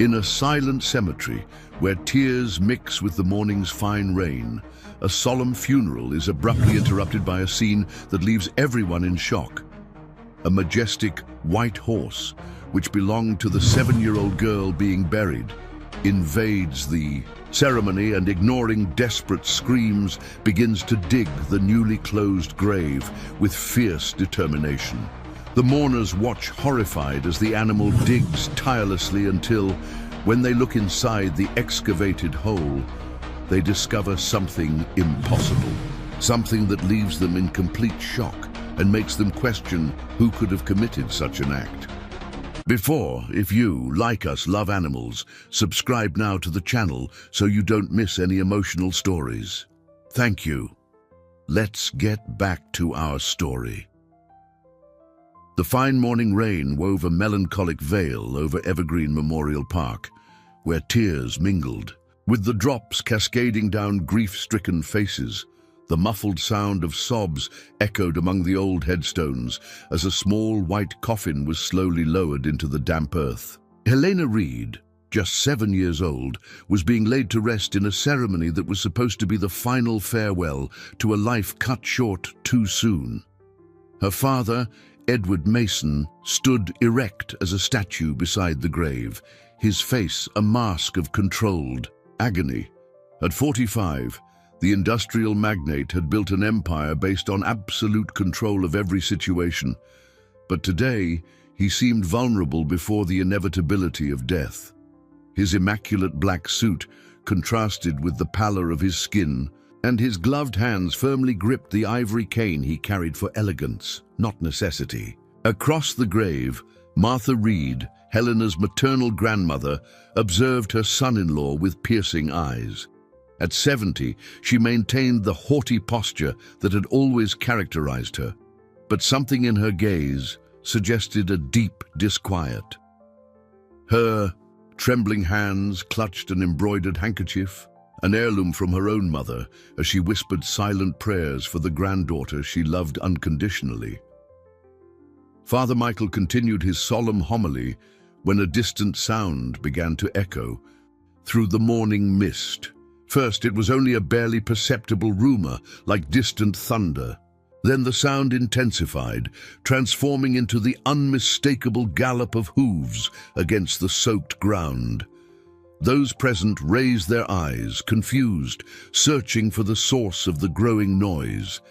In a silent cemetery, where tears mix with the morning's fine rain, a solemn funeral is abruptly interrupted by a scene that leaves everyone in shock. A majestic white horse, which belonged to the 7-year-old girl being buried, invades the ceremony and, ignoring desperate screams, begins to dig the newly closed grave with fierce determination. The mourners watch horrified as the animal digs tirelessly until, when they look inside the excavated hole, they discover something impossible. Something that leaves them in complete shock and makes them question who could have committed such an act. If you, like us, love animals, subscribe now to the channel so you don't miss any emotional stories. Thank you. Let's get back to our story. The fine morning rain wove a melancholic veil over Evergreen Memorial Park, where tears mingled. With the drops cascading down grief-stricken faces, the muffled sound of sobs echoed among the old headstones as a small white coffin was slowly lowered into the damp earth. Helena Reed, just 7 years old, was being laid to rest in a ceremony that was supposed to be the final farewell to a life cut short too soon. Her father, Edward Mason, stood erect as a statue beside the grave, his face a mask of controlled agony. At 45, the industrial magnate had built an empire based on absolute control of every situation, but today he seemed vulnerable before the inevitability of death. His immaculate black suit contrasted with the pallor of his skin, and his gloved hands firmly gripped the ivory cane he carried for elegance, not necessity. Across the grave, Martha Reed, Helena's maternal grandmother, observed her son-in-law with piercing eyes. At 70, she maintained the haughty posture that had always characterized her, but something in her gaze suggested a deep disquiet. Her trembling hands clutched an embroidered handkerchief, an heirloom from her own mother, as she whispered silent prayers for the granddaughter she loved unconditionally. Father Michael continued his solemn homily when a distant sound began to echo through the morning mist. First, it was only a barely perceptible rumor, like distant thunder. Then the sound intensified, transforming into the unmistakable gallop of hooves against the soaked ground. Those present raised their eyes, confused, searching for the source of the growing noise.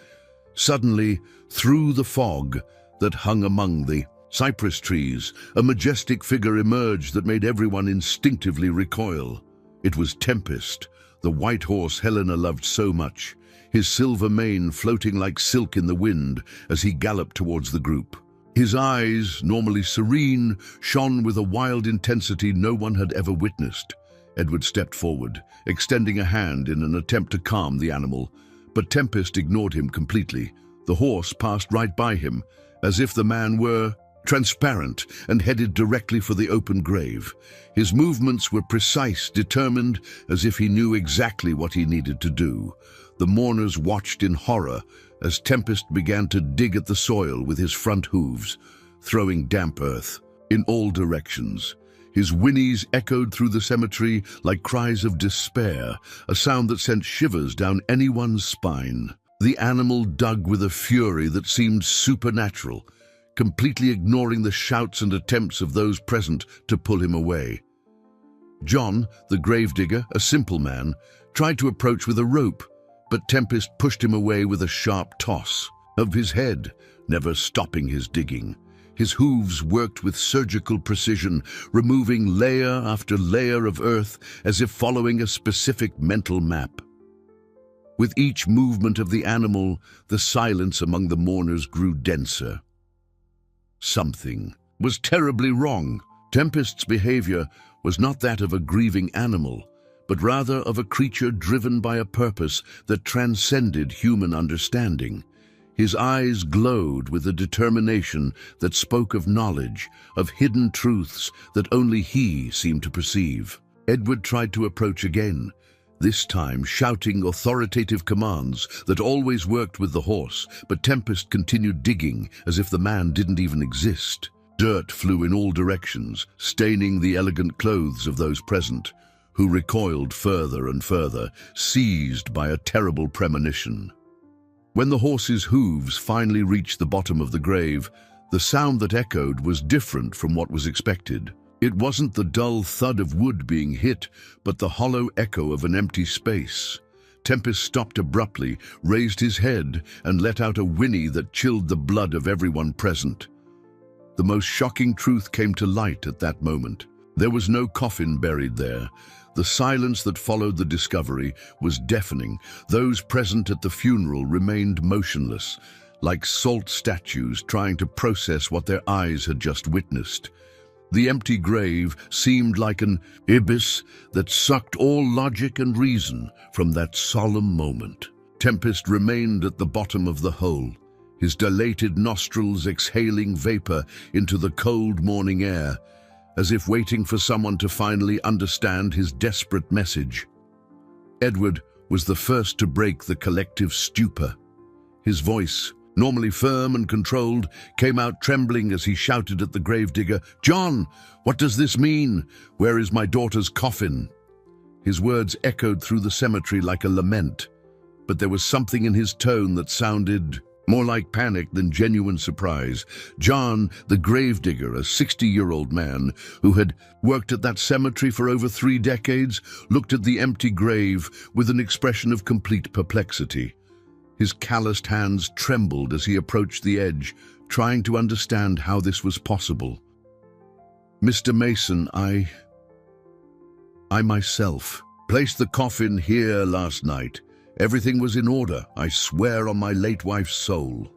Suddenly, through the fog that hung among the cypress trees, a majestic figure emerged that made everyone instinctively recoil. It was Tempest, the white horse Helena loved so much, his silver mane floating like silk in the wind as he galloped towards the group. His eyes, normally serene, shone with a wild intensity no one had ever witnessed. Edward stepped forward, extending a hand in an attempt to calm the animal, but Tempest ignored him completely. The horse passed right by him, as if the man were transparent and headed directly for the open grave. His movements were precise, determined, as if he knew exactly what he needed to do. The mourners watched in horror as Tempest began to dig at the soil with his front hooves, throwing damp earth in all directions. His whinnies echoed through the cemetery like cries of despair, a sound that sent shivers down anyone's spine. The animal dug with a fury that seemed supernatural, completely ignoring the shouts and attempts of those present to pull him away. John, the gravedigger, a simple man, tried to approach with a rope, but Tempest pushed him away with a sharp toss of his head, never stopping his digging. His hooves worked with surgical precision, removing layer after layer of earth as if following a specific mental map. With each movement of the animal, the silence among the mourners grew denser. Something was terribly wrong. Tempest's behavior was not that of a grieving animal, but rather of a creature driven by a purpose that transcended human understanding. His eyes glowed with a determination that spoke of knowledge, of hidden truths that only he seemed to perceive. Edward tried to approach again, this time shouting authoritative commands that always worked with the horse, but Tempest continued digging as if the man didn't even exist. Dirt flew in all directions, staining the elegant clothes of those present, who recoiled further and further, seized by a terrible premonition. When the horse's hooves finally reached the bottom of the grave, the sound that echoed was different from what was expected. It wasn't the dull thud of wood being hit, but the hollow echo of an empty space. Tempest stopped abruptly, raised his head, and let out a whinny that chilled the blood of everyone present. The most shocking truth came to light at that moment. There was no coffin buried there. The silence that followed the discovery was deafening. Those present at the funeral remained motionless, like salt statues trying to process what their eyes had just witnessed. The empty grave seemed like an abyss that sucked all logic and reason from that solemn moment. Tempest remained at the bottom of the hole, his dilated nostrils exhaling vapor into the cold morning air, as if waiting for someone to finally understand his desperate message. Edward was the first to break the collective stupor. His voice, normally firm and controlled, came out trembling as he shouted at the gravedigger, "John, what does this mean? Where is my daughter's coffin?" His words echoed through the cemetery like a lament, but there was something in his tone that sounded more like panic than genuine surprise. John, the gravedigger, a 60-year-old man who had worked at that cemetery for over 3 decades, looked at the empty grave with an expression of complete perplexity. His calloused hands trembled as he approached the edge, trying to understand how this was possible. "Mr. Mason, I myself placed the coffin here last night. Everything was in order, I swear on my late wife's soul."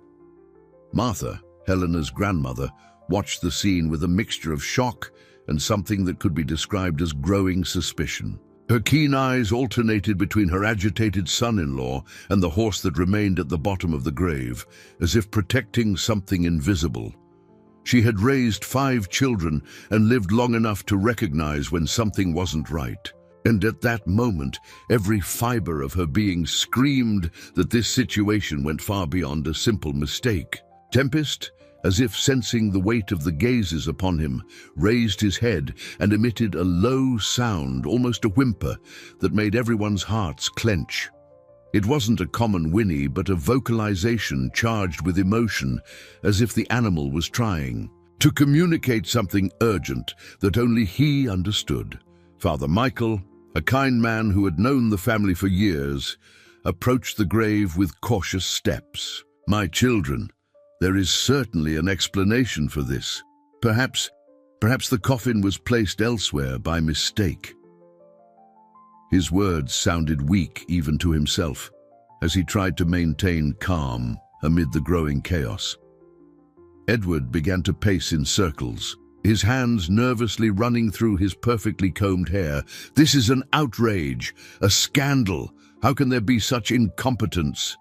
Martha, Helena's grandmother, watched the scene with a mixture of shock and something that could be described as growing suspicion. Her keen eyes alternated between her agitated son-in-law and the horse that remained at the bottom of the grave, as if protecting something invisible. She had raised 5 children and lived long enough to recognize when something wasn't right. And at that moment, every fiber of her being screamed that this situation went far beyond a simple mistake. Tempest, as if sensing the weight of the gazes upon him, raised his head and emitted a low sound, almost a whimper, that made everyone's hearts clench. It wasn't a common whinny, but a vocalization charged with emotion, as if the animal was trying to communicate something urgent that only he understood. Father Michael, a kind man who had known the family for years, approached the grave with cautious steps. "My children, there is certainly an explanation for this. Perhaps the coffin was placed elsewhere by mistake." His words sounded weak even to himself, as he tried to maintain calm amid the growing chaos. Edward began to pace in circles, his hands nervously running through his perfectly combed hair. "This is an outrage, a scandal. How can there be such incompetence?"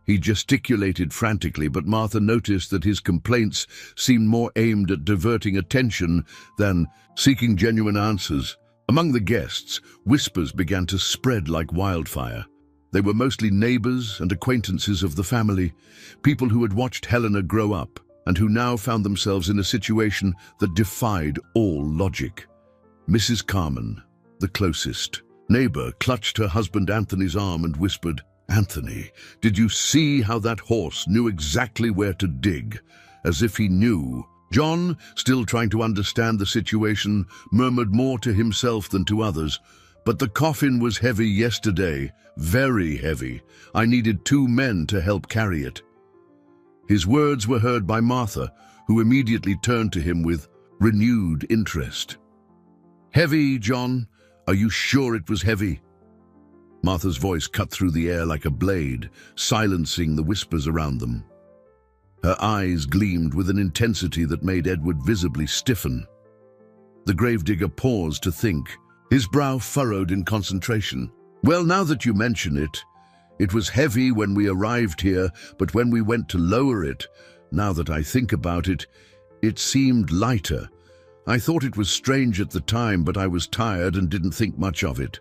He gesticulated frantically, but Martha noticed that his complaints seemed more aimed at diverting attention than seeking genuine answers. Among the guests, whispers began to spread like wildfire. They were mostly neighbors and acquaintances of the family, people who had watched Helena grow up, and who now found themselves in a situation that defied all logic. Mrs. Carmen, the closest neighbor, clutched her husband Anthony's arm and whispered, "Anthony, did you see how that horse knew exactly where to dig? As if he knew." John, still trying to understand the situation, murmured more to himself than to others. "But the coffin was heavy yesterday, very heavy. I needed 2 men to help carry it." His words were heard by Martha, who immediately turned to him with renewed interest. "Heavy, John? Are you sure it was heavy?" Martha's voice cut through the air like a blade, silencing the whispers around them. Her eyes gleamed with an intensity that made Edward visibly stiffen. The gravedigger paused to think, his brow furrowed in concentration. "Well, now that you mention it, it was heavy when we arrived here, but when we went to lower it, now that I think about it, it seemed lighter. I thought it was strange at the time, but I was tired and didn't think much of it."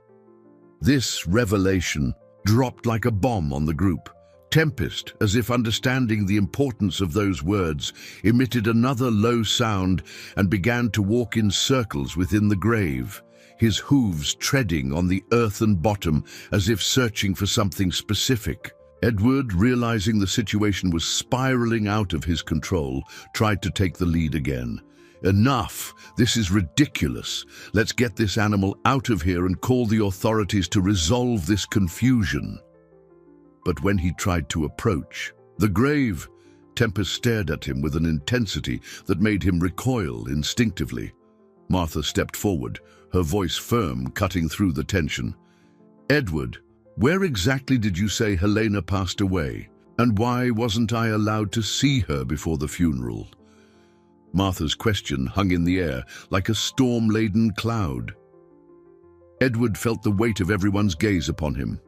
This revelation dropped like a bomb on the group. Tempest, as if understanding the importance of those words, emitted another low sound and began to walk in circles within the grave, his hooves treading on the earthen bottom as if searching for something specific. Edward, realizing the situation was spiraling out of his control, tried to take the lead again. "Enough! This is ridiculous. Let's get this animal out of here and call the authorities to resolve this confusion." But when he tried to approach the grave, Tempest stared at him with an intensity that made him recoil instinctively. Martha stepped forward, her voice firm, cutting through the tension. "Edward, where exactly did you say Helena passed away? And why wasn't I allowed to see her before the funeral?" Martha's question hung in the air like a storm-laden cloud. Edward felt the weight of everyone's gaze upon him.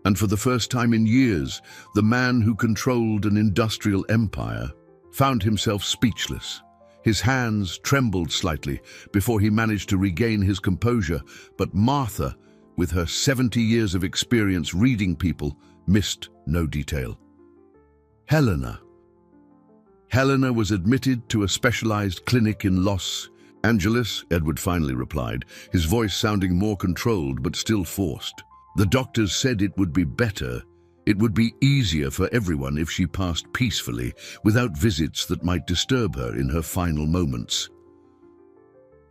And for the first time in years, the man who controlled an industrial empire found himself speechless. His hands trembled slightly before he managed to regain his composure, but Martha, with her 70 years of experience reading people, missed no detail. Helena. Helena was admitted to a specialized clinic in Los Angeles, Edward finally replied, his voice sounding more controlled but still forced. "The doctors said it would be better. It would be easier for everyone if she passed peacefully, without visits that might disturb her in her final moments."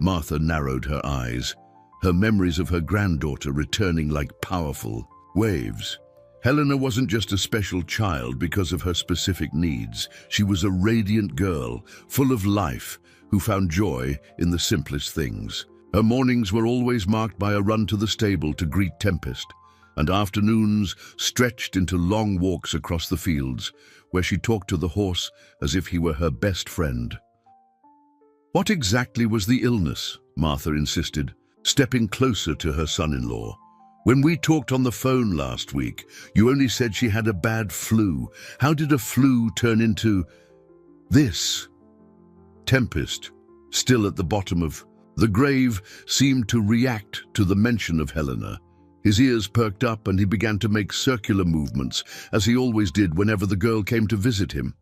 Martha narrowed her eyes, her memories of her granddaughter returning like powerful waves. Helena wasn't just a special child because of her specific needs. She was a radiant girl, full of life, who found joy in the simplest things. Her mornings were always marked by a run to the stable to greet Tempest, and afternoons stretched into long walks across the fields, where she talked to the horse as if he were her best friend. "What exactly was the illness?" Martha insisted, stepping closer to her son-in-law. "When we talked on the phone last week, you only said she had a bad flu. How did a flu turn into this?" Tempest, still at the bottom of the grave, seemed to react to the mention of Helena. His ears perked up and he began to make circular movements, as he always did whenever the girl came to visit him.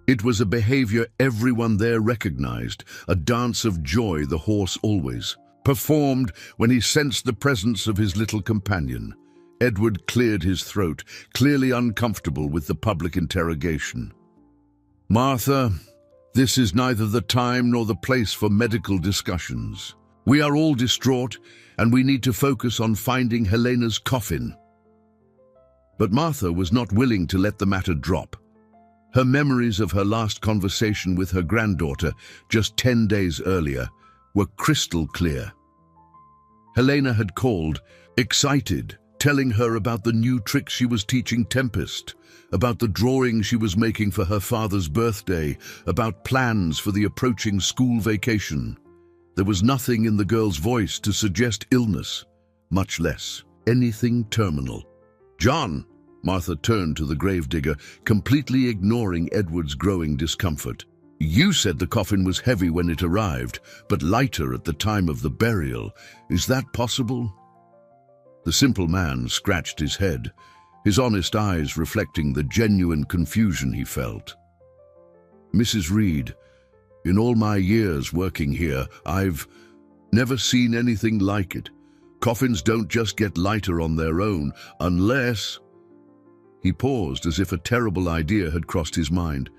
It was a behavior everyone there recognized, a dance of joy the horse always performed when he sensed the presence of his little companion. Edward cleared his throat, clearly uncomfortable with the public interrogation. "Martha, this is neither the time nor the place for medical discussions. We are all distraught, and we need to focus on finding Helena's coffin." But Martha was not willing to let the matter drop. Her memories of her last conversation with her granddaughter, just 10 days earlier, were crystal clear. Helena had called, excited, telling her about the new tricks she was teaching Tempest, about the drawing she was making for her father's birthday, about plans for the approaching school vacation. There was nothing in the girl's voice to suggest illness, much less anything terminal. "John," Martha turned to the gravedigger, completely ignoring Edward's growing discomfort. "You said the coffin was heavy when it arrived, but lighter at the time of the burial. Is that possible?" The simple man scratched his head, his honest eyes reflecting the genuine confusion he felt. "Mrs. Reed, in all my years working here, I've never seen anything like it. Coffins don't just get lighter on their own, unless—" He paused as if a terrible idea had crossed his mind.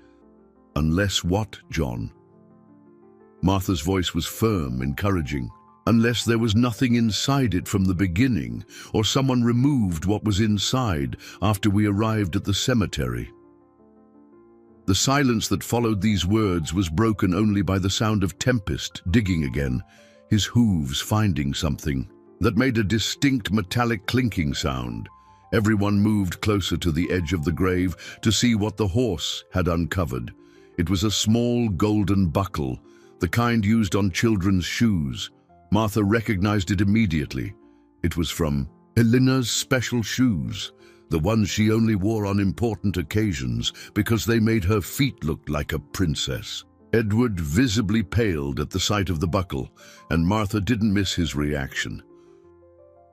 "Unless what, John?" Martha's voice was firm, encouraging. "Unless there was nothing inside it from the beginning, or someone removed what was inside after we arrived at the cemetery." The silence that followed these words was broken only by the sound of Tempest digging again, his hooves finding something that made a distinct metallic clinking sound. Everyone moved closer to the edge of the grave to see what the horse had uncovered. It was a small golden buckle, the kind used on children's shoes. Martha recognized it immediately. It was from Helena's special shoes, the ones she only wore on important occasions because they made her feet look like a princess. Edward visibly paled at the sight of the buckle, and Martha didn't miss his reaction.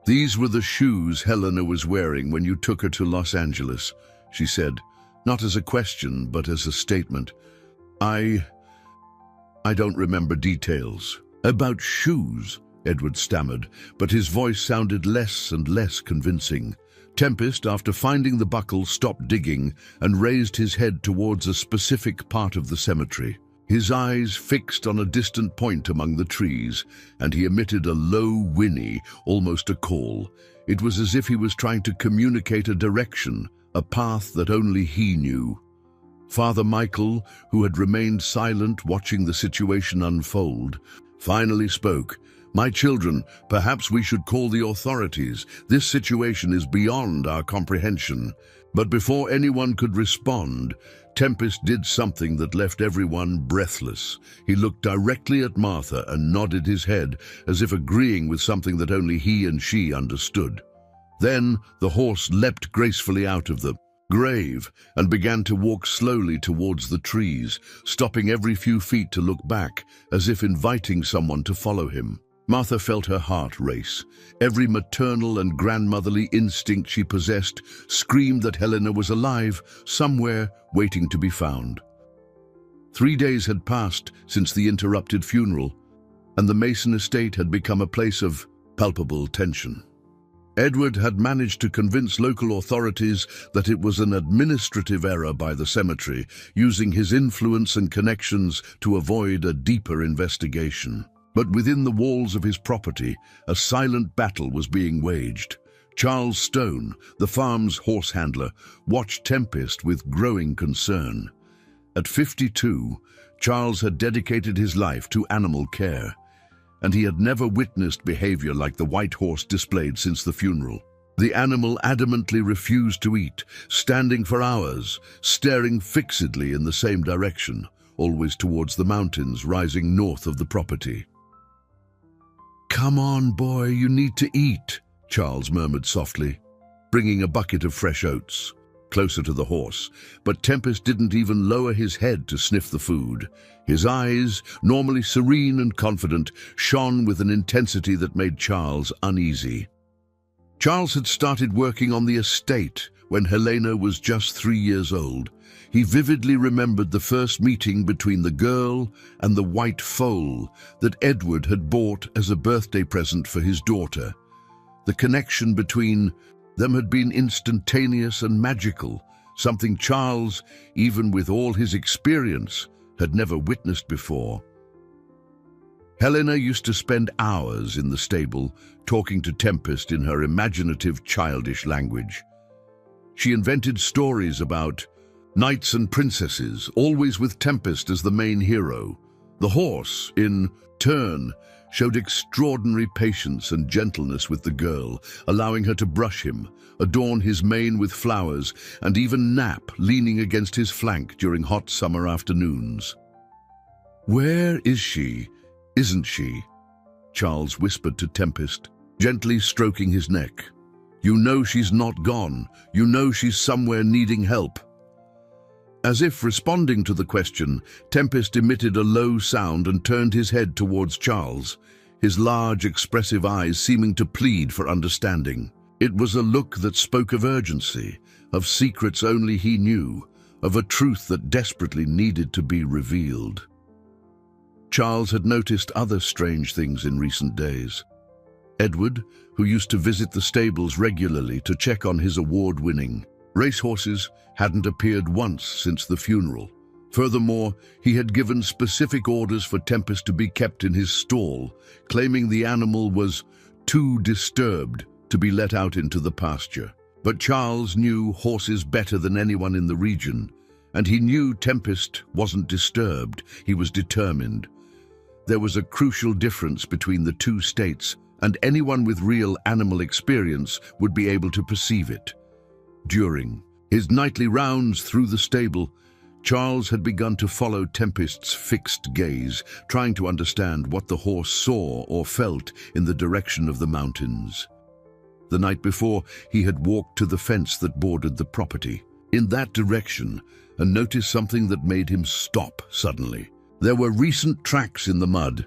"These were the shoes Helena was wearing when you took her to Los Angeles," she said, not as a question, but as a statement. I don't remember details. About shoes, Edward stammered, but his voice sounded less and less convincing. Tempest, after finding the buckle, stopped digging and raised his head towards a specific part of the cemetery. His eyes fixed on a distant point among the trees, and he emitted a low whinny, almost a call. It was as if he was trying to communicate a direction, a path that only he knew. Father Michael, who had remained silent watching the situation unfold, finally spoke. My children, perhaps we should call the authorities. This situation is beyond our comprehension. But before anyone could respond, Tempest did something that left everyone breathless. He looked directly at Martha and nodded his head, as if agreeing with something that only he and she understood. Then the horse leapt gracefully out of the grave and began to walk slowly towards the trees, stopping every few feet to look back, as if inviting someone to follow him. Martha felt her heart race. Every maternal and grandmotherly instinct she possessed screamed that Helena was alive, somewhere waiting to be found. 3 days had passed since the interrupted funeral, and the Mason estate had become a place of palpable tension. Edward had managed to convince local authorities that it was an administrative error by the cemetery, using his influence and connections to avoid a deeper investigation. But within the walls of his property, a silent battle was being waged. Charles Stone, the farm's horse handler, watched Tempest with growing concern. At 52, Charles had dedicated his life to animal care, and he had never witnessed behavior like the white horse displayed since the funeral. The animal adamantly refused to eat, standing for hours, staring fixedly in the same direction, always towards the mountains rising north of the property. "Come on, boy, you need to eat," Charles murmured softly, bringing a bucket of fresh oats closer to the horse. But Tempest didn't even lower his head to sniff the food. His eyes, normally serene and confident, shone with an intensity that made Charles uneasy. Charles had started working on the estate when Helena was just 3 years old. He vividly remembered the first meeting between the girl and the white foal that Edward had bought as a birthday present for his daughter. The connection between them had been instantaneous and magical, something Charles, even with all his experience, had never witnessed before. Helena used to spend hours in the stable talking to Tempest in her imaginative, childish language. She invented stories about knights and princesses, always with Tempest as the main hero. The horse, in turn, showed extraordinary patience and gentleness with the girl, allowing her to brush him, adorn his mane with flowers, and even nap leaning against his flank during hot summer afternoons. "Where is she? Isn't she?" Charles whispered to Tempest, gently stroking his neck. "You know she's not gone. You know she's somewhere needing help." As if responding to the question, Tempest emitted a low sound and turned his head towards Charles, his large, expressive eyes seeming to plead for understanding. It was a look that spoke of urgency, of secrets only he knew, of a truth that desperately needed to be revealed. Charles had noticed other strange things in recent days. Edward, who used to visit the stables regularly to check on his award-winning racehorses, hadn't appeared once since the funeral. Furthermore, he had given specific orders for Tempest to be kept in his stall, claiming the animal was too disturbed to be let out into the pasture. But Charles knew horses better than anyone in the region, and he knew Tempest wasn't disturbed. He was determined. There was a crucial difference between the two states, and anyone with real animal experience would be able to perceive it. During his nightly rounds through the stable, Charles had begun to follow Tempest's fixed gaze, trying to understand what the horse saw or felt in the direction of the mountains. The night before, he had walked to the fence that bordered the property in that direction and noticed something that made him stop suddenly. There were recent tracks in the mud,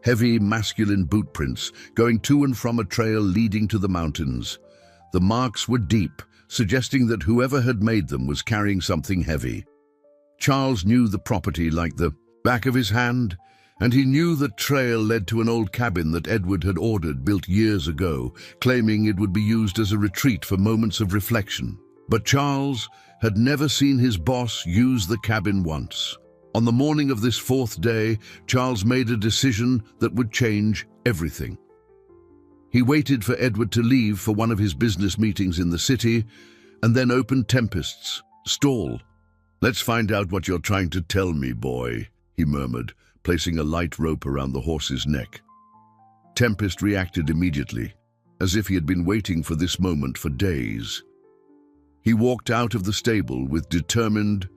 heavy masculine boot prints going to and from a trail leading to the mountains. The marks were deep, suggesting that whoever had made them was carrying something heavy. Charles knew the property like the back of his hand, and he knew the trail led to an old cabin that Edward had ordered built years ago, claiming it would be used as a retreat for moments of reflection. But Charles had never seen his boss use the cabin once. On the morning of this fourth day, Charles made a decision that would change everything. He waited for Edward to leave for one of his business meetings in the city, and then opened Tempest's stall. "Let's find out what you're trying to tell me, boy," he murmured, placing a light rope around the horse's neck. Tempest reacted immediately, as if he had been waiting for this moment for days. He walked out of the stable with determined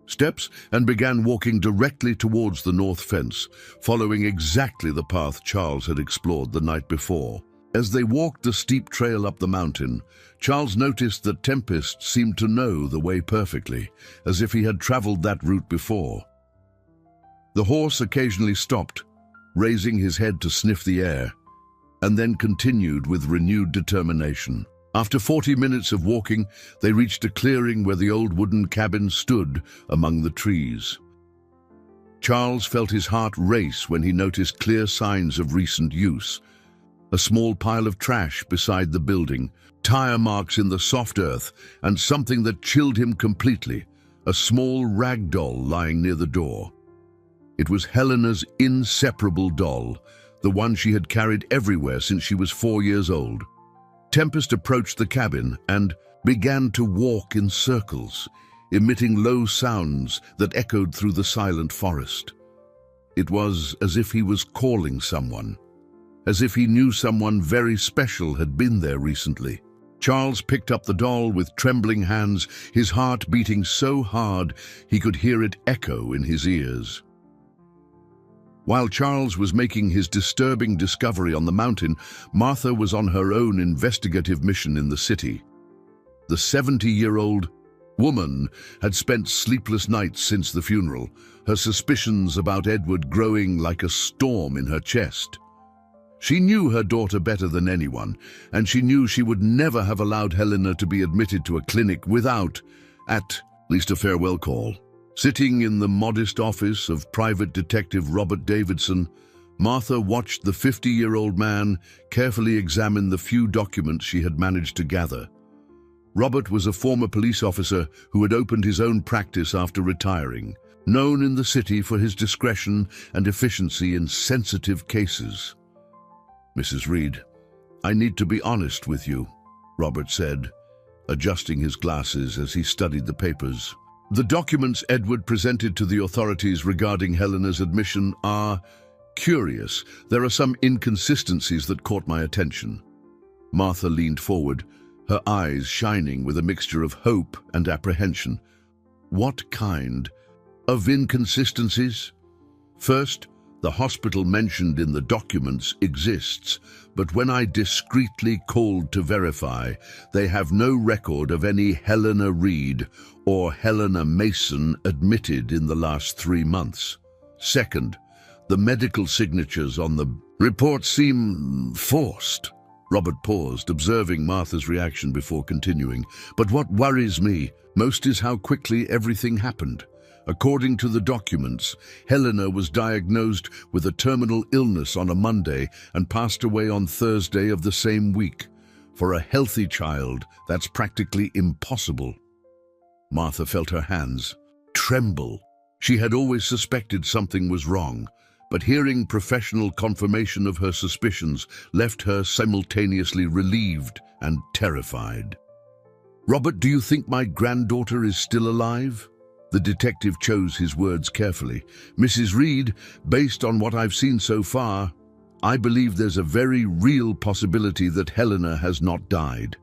steps and began walking directly towards the north fence, following exactly the path Charles had explored the night before. As they walked the steep trail up the mountain, Charles noticed that Tempest seemed to know the way perfectly, as if he had traveled that route before. The horse occasionally stopped, raising his head to sniff the air, and then continued with renewed determination. After 40 minutes of walking, they reached a clearing where the old wooden cabin stood among the trees. Charles felt his heart race when he noticed clear signs of recent use. A small pile of trash beside the building, tire marks in the soft earth, and something that chilled him completely, a small rag doll lying near the door. It was Helena's inseparable doll, the one she had carried everywhere since she was 4 years old. Tempest approached the cabin and began to walk in circles, emitting low sounds that echoed through the silent forest. It was as if he was calling someone, as if he knew someone very special had been there recently. Charles picked up the doll with trembling hands, his heart beating so hard he could hear it echo in his ears. While Charles was making his disturbing discovery on the mountain, Martha was on her own investigative mission in the city. The 70-year-old woman had spent sleepless nights since the funeral, her suspicions about Edward growing like a storm in her chest. She knew her daughter better than anyone, and she knew she would never have allowed Helena to be admitted to a clinic without, at least, a farewell call. Sitting in the modest office of Private Detective Robert Davidson, Martha watched the 50-year-old man carefully examine the few documents she had managed to gather. Robert was a former police officer who had opened his own practice after retiring, known in the city for his discretion and efficiency in sensitive cases. "Mrs. Reed, I need to be honest with you," Robert said, adjusting his glasses as he studied the papers. "The documents Edward presented to the authorities regarding Helena's admission are curious. There are some inconsistencies that caught my attention." Martha leaned forward, her eyes shining with a mixture of hope and apprehension. "What kind of inconsistencies?" "First, the hospital mentioned in the documents exists, but when I discreetly called to verify, they have no record of any Helena Reed or Helena Mason admitted in the last 3 months. Second, the medical signatures on the report seem forced." Robert paused, observing Martha's reaction before continuing. "But what worries me most is how quickly everything happened. According to the documents, Helena was diagnosed with a terminal illness on a Monday and passed away on Thursday of the same week. For a healthy child, that's practically impossible." Martha felt her hands tremble. She had always suspected something was wrong, but hearing professional confirmation of her suspicions left her simultaneously relieved and terrified. "Robert, do you think my granddaughter is still alive?" The detective chose his words carefully. "Mrs. Reed, based on what I've seen so far, I believe there's a very real possibility that Helena has not died.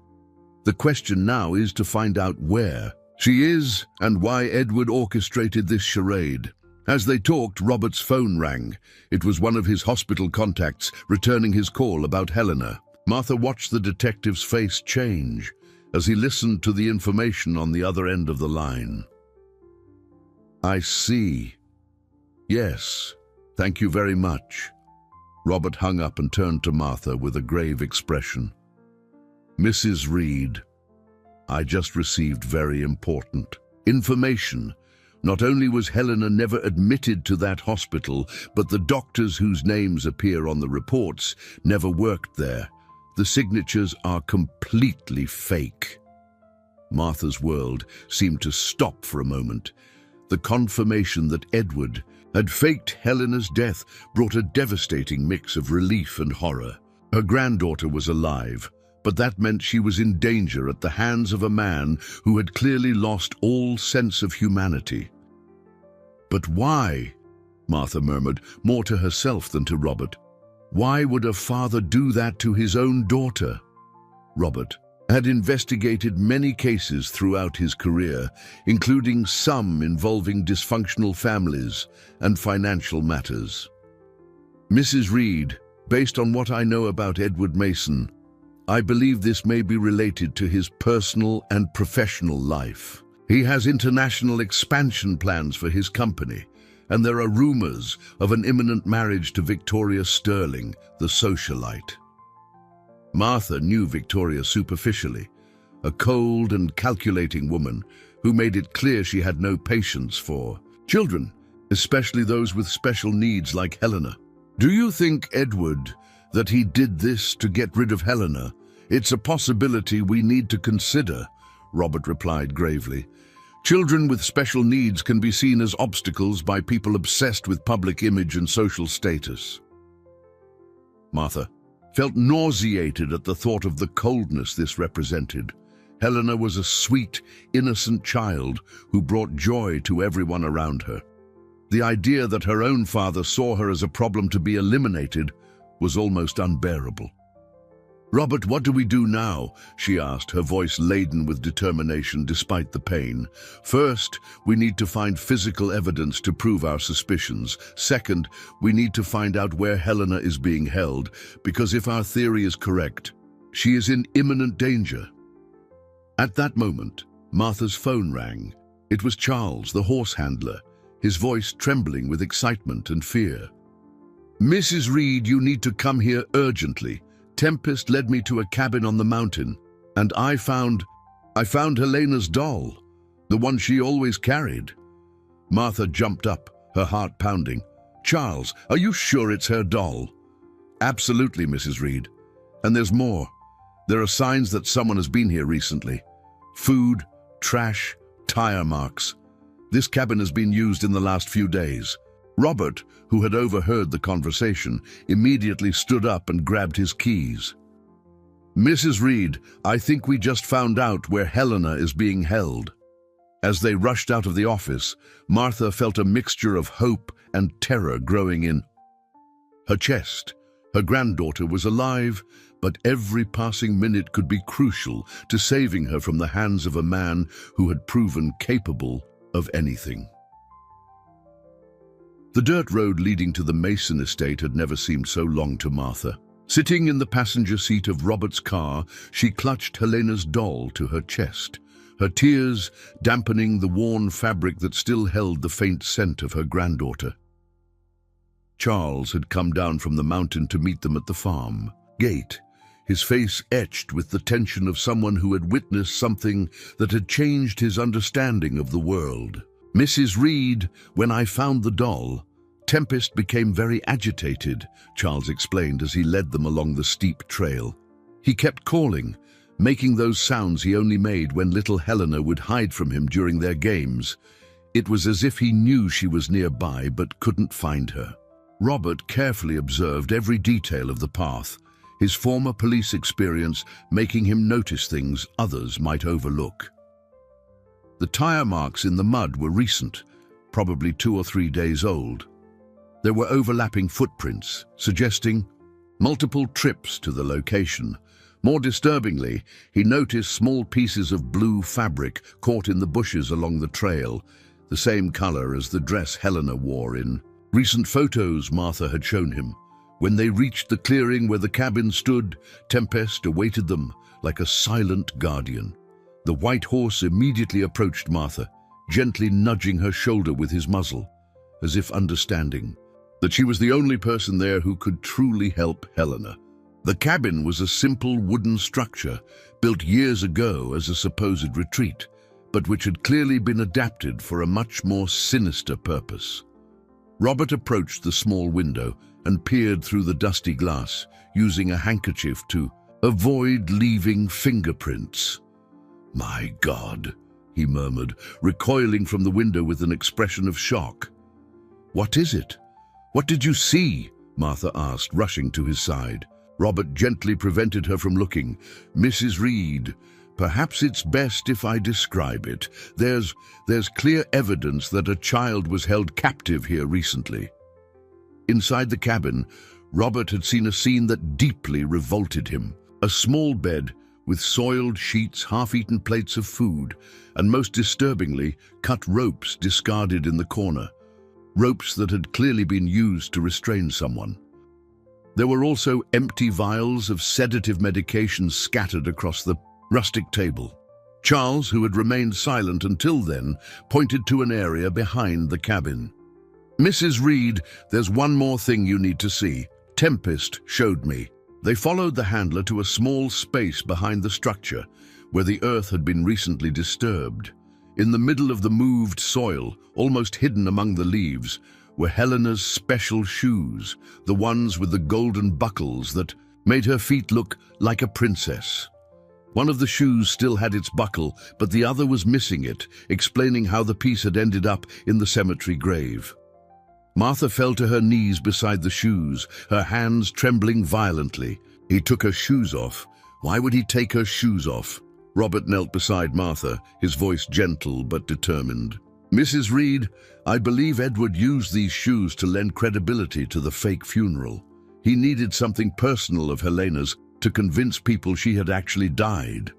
The question now is to find out where she is and why Edward orchestrated this charade." As they talked, Robert's phone rang. It was one of his hospital contacts, returning his call about Helena. Martha watched the detective's face change as he listened to the information on the other end of the line. "I see. Yes, thank you very much." Robert hung up and turned to Martha with a grave expression. "Mrs. Reed, I just received very important information. Not only was Helena never admitted to that hospital, but the doctors whose names appear on the reports never worked there. The signatures are completely fake. Martha's world seemed to stop for a moment. The confirmation that Edward had faked Helena's death brought a devastating mix of relief and horror. Her granddaughter was alive, but that meant she was in danger at the hands of a man who had clearly lost all sense of humanity. "But why?" Martha murmured, more to herself than to Robert. Why would a father do that to his own daughter? Robert had investigated many cases throughout his career, including some involving dysfunctional families and financial matters. "Mrs. Reed, based on what I know about Edward Mason, I believe this may be related to his personal and professional life. He has international expansion plans for his company, and there are rumors of an imminent marriage to Victoria Sterling, the socialite." Martha knew Victoria superficially, a cold and calculating woman who made it clear she had no patience for children, especially those with special needs like Helena. "Do you think, Edward, that he did this to get rid of Helena? It's a possibility we need to consider," Robert replied gravely. "Children with special needs can be seen as obstacles by people obsessed with public image and social status." Martha felt nauseated at the thought of the coldness this represented. Helena was a sweet, innocent child who brought joy to everyone around her. The idea that her own father saw her as a problem to be eliminated was almost unbearable. "Robert, what do we do now?" she asked, her voice laden with determination despite the pain. "First, we need to find physical evidence to prove our suspicions. Second, we need to find out where Helena is being held, because if our theory is correct, she is in imminent danger." At that moment, Martha's phone rang. It was Charles, the horse handler, his voice trembling with excitement and fear. "Mrs. Reed, you need to come here urgently. Tempest led me to a cabin on the mountain, and I found Helena's doll, the one she always carried." Martha jumped up, her heart pounding. "Charles, are you sure it's her doll?" "Absolutely, Mrs. Reed. And there's more. There are signs that someone has been here recently. Food, trash, tire marks. This cabin has been used in the last few days." Robert, who had overheard the conversation, immediately stood up and grabbed his keys. "Mrs. Reed, I think we just found out where Helena is being held." As they rushed out of the office, Martha felt a mixture of hope and terror growing in her chest. Her granddaughter was alive, but every passing minute could be crucial to saving her from the hands of a man who had proven capable of anything. The dirt road leading to the Mason estate had never seemed so long to Martha. Sitting in the passenger seat of Robert's car, she clutched Helena's doll to her chest, her tears dampening the worn fabric that still held the faint scent of her granddaughter. Charles had come down from the mountain to meet them at the farm gate, his face etched with the tension of someone who had witnessed something that had changed his understanding of the world. "Mrs. Reed, when I found the doll, Tempest became very agitated," Charles explained as he led them along the steep trail. "He kept calling, making those sounds he only made when little Helena would hide from him during their games. It was as if he knew she was nearby but couldn't find her." Robert carefully observed every detail of the path, his former police experience making him notice things others might overlook. The tire marks in the mud were recent, probably 2 or 3 days old. There were overlapping footprints, suggesting multiple trips to the location. More disturbingly, he noticed small pieces of blue fabric caught in the bushes along the trail, the same color as the dress Helena wore in recent photos Martha had shown him. When they reached the clearing where the cabin stood, Tempest awaited them like a silent guardian. The white horse immediately approached Martha, gently nudging her shoulder with his muzzle, as if understanding that she was the only person there who could truly help Helena. The cabin was a simple wooden structure built years ago as a supposed retreat, but which had clearly been adapted for a much more sinister purpose. Robert approached the small window and peered through the dusty glass, using a handkerchief to avoid leaving fingerprints. "My God," he murmured, recoiling from the window with an expression of shock. "What is it? What did you see?" Martha asked, rushing to his side. Robert gently prevented her from looking. "Mrs. Reed, perhaps it's best if I describe it. There's clear evidence that a child was held captive here recently." Inside the cabin, Robert had seen a scene that deeply revolted him. A small bed with soiled sheets, half-eaten plates of food, and most disturbingly, cut ropes discarded in the corner. Ropes that had clearly been used to restrain someone. There were also empty vials of sedative medications scattered across the rustic table. Charles, who had remained silent until then, pointed to an area behind the cabin. "Mrs. Reed, there's one more thing you need to see. Tempest showed me." They followed the handler to a small space behind the structure, where the earth had been recently disturbed. In the middle of the moved soil, almost hidden among the leaves, were Helena's special shoes, the ones with the golden buckles that made her feet look like a princess. One of the shoes still had its buckle, but the other was missing it, explaining how the piece had ended up in the cemetery grave. Martha fell to her knees beside the shoes, her hands trembling violently. He took her shoes off. Why would he take her shoes off? Robert knelt beside Martha, his voice gentle but determined. "Mrs. Reed, I believe Edward used these shoes to lend credibility to the fake funeral. He needed something personal of Helena's to convince people she had actually died."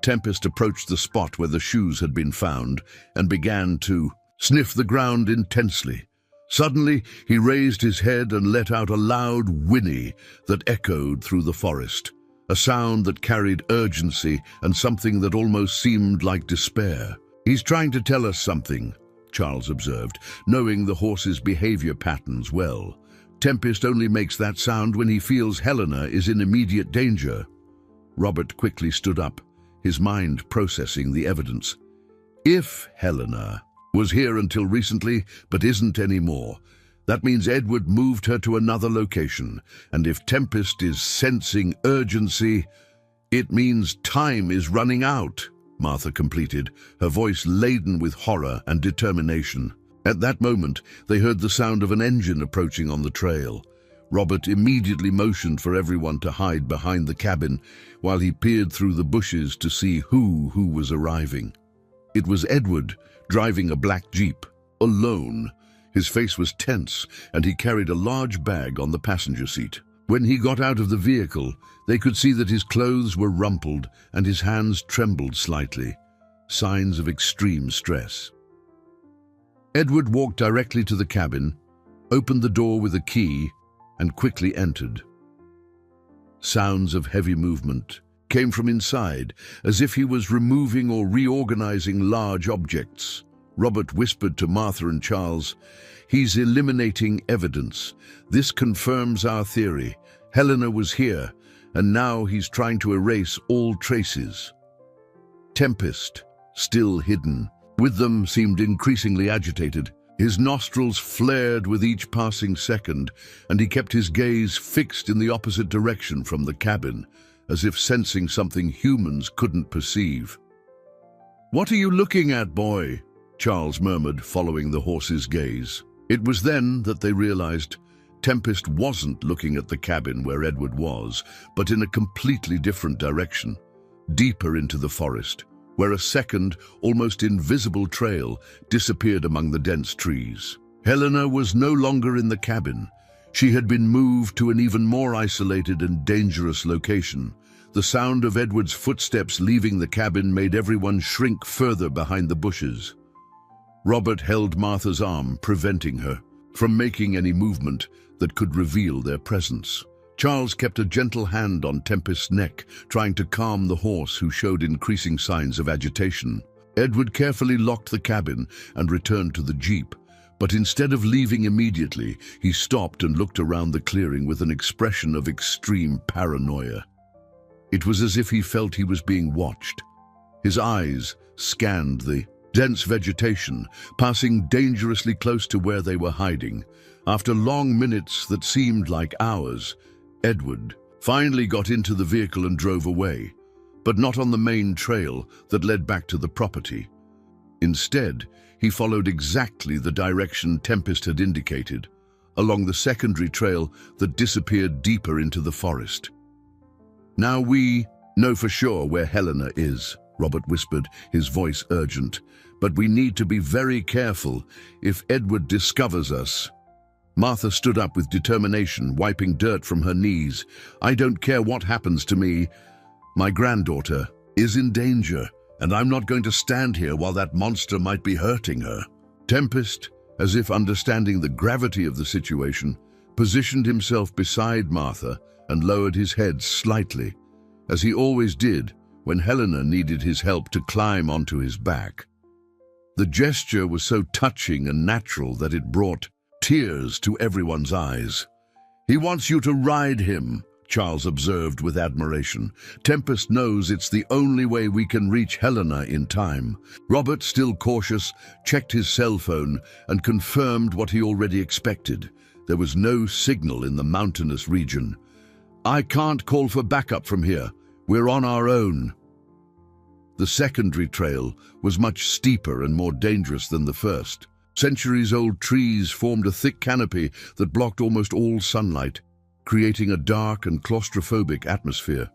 Tempest approached the spot where the shoes had been found and began to sniff the ground intensely. Suddenly, he raised his head and let out a loud whinny that echoed through the forest, a sound that carried urgency and something that almost seemed like despair. "He's trying to tell us something," Charles observed, knowing the horse's behavior patterns well. "Tempest only makes that sound when he feels Helena is in immediate danger." Robert quickly stood up, his mind processing the evidence. If Helena was here until recently, but isn't anymore, that means Edward moved her to another location, and if Tempest is sensing urgency, it means time is running out, Martha completed, her voice laden with horror and determination. At that moment, they heard the sound of an engine approaching on the trail. Robert immediately motioned for everyone to hide behind the cabin while he peered through the bushes to see who was arriving. It was Edward, driving a black Jeep, alone. His face was tense, and he carried a large bag on the passenger seat. When he got out of the vehicle, they could see that his clothes were rumpled and his hands trembled slightly, signs of extreme stress. Edward walked directly to the cabin, opened the door with a key, and quickly entered. Sounds of heavy movement came from inside, as if he was removing or reorganizing large objects. Robert whispered to Martha and Charles, "He's eliminating evidence. This confirms our theory. Helena was here, and now he's trying to erase all traces." Tempest, still hidden, with them, seemed increasingly agitated. His nostrils flared with each passing second, and he kept his gaze fixed in the opposite direction from the cabin, as if sensing something humans couldn't perceive. "What are you looking at, boy?" Charles murmured, following the horse's gaze. It was then that they realized Tempest wasn't looking at the cabin where Edward was, but in a completely different direction, deeper into the forest, where a second, almost invisible trail disappeared among the dense trees. Helena was no longer in the cabin. She had been moved to an even more isolated and dangerous location. The sound of Edward's footsteps leaving the cabin made everyone shrink further behind the bushes. Robert held Martha's arm, preventing her from making any movement that could reveal their presence. Charles kept a gentle hand on Tempest's neck, trying to calm the horse, who showed increasing signs of agitation. Edward carefully locked the cabin and returned to the Jeep, But instead of leaving immediately, he stopped and looked around the clearing with an expression of extreme paranoia. It was as if he felt he was being watched. His eyes scanned the dense vegetation, passing dangerously close to where they were hiding. After long minutes that seemed like hours, Edward finally got into the vehicle and drove away, but not on the main trail that led back to the property. Instead, he followed exactly the direction Tempest had indicated, along the secondary trail that disappeared deeper into the forest. "Now we know for sure where Helena is," Robert whispered, his voice urgent. "But we need to be very careful if Edward discovers us." Martha stood up with determination, wiping dirt from her knees. "I don't care what happens to me. My granddaughter is in danger, and I'm not going to stand here while that monster might be hurting her." Tempest, as if understanding the gravity of the situation, positioned himself beside Martha and lowered his head slightly, as he always did when Helena needed his help to climb onto his back. The gesture was so touching and natural that it brought tears to everyone's eyes. "He wants you to ride him," Charles observed with admiration. "Tempest knows it's the only way we can reach Helena in time." Robert, still cautious, checked his cell phone and confirmed what he already expected. There was no signal in the mountainous region. "I can't call for backup from here. We're on our own." The secondary trail was much steeper and more dangerous than the first. Centuries-old trees formed a thick canopy that blocked almost all sunlight, creating a dark and claustrophobic atmosphere.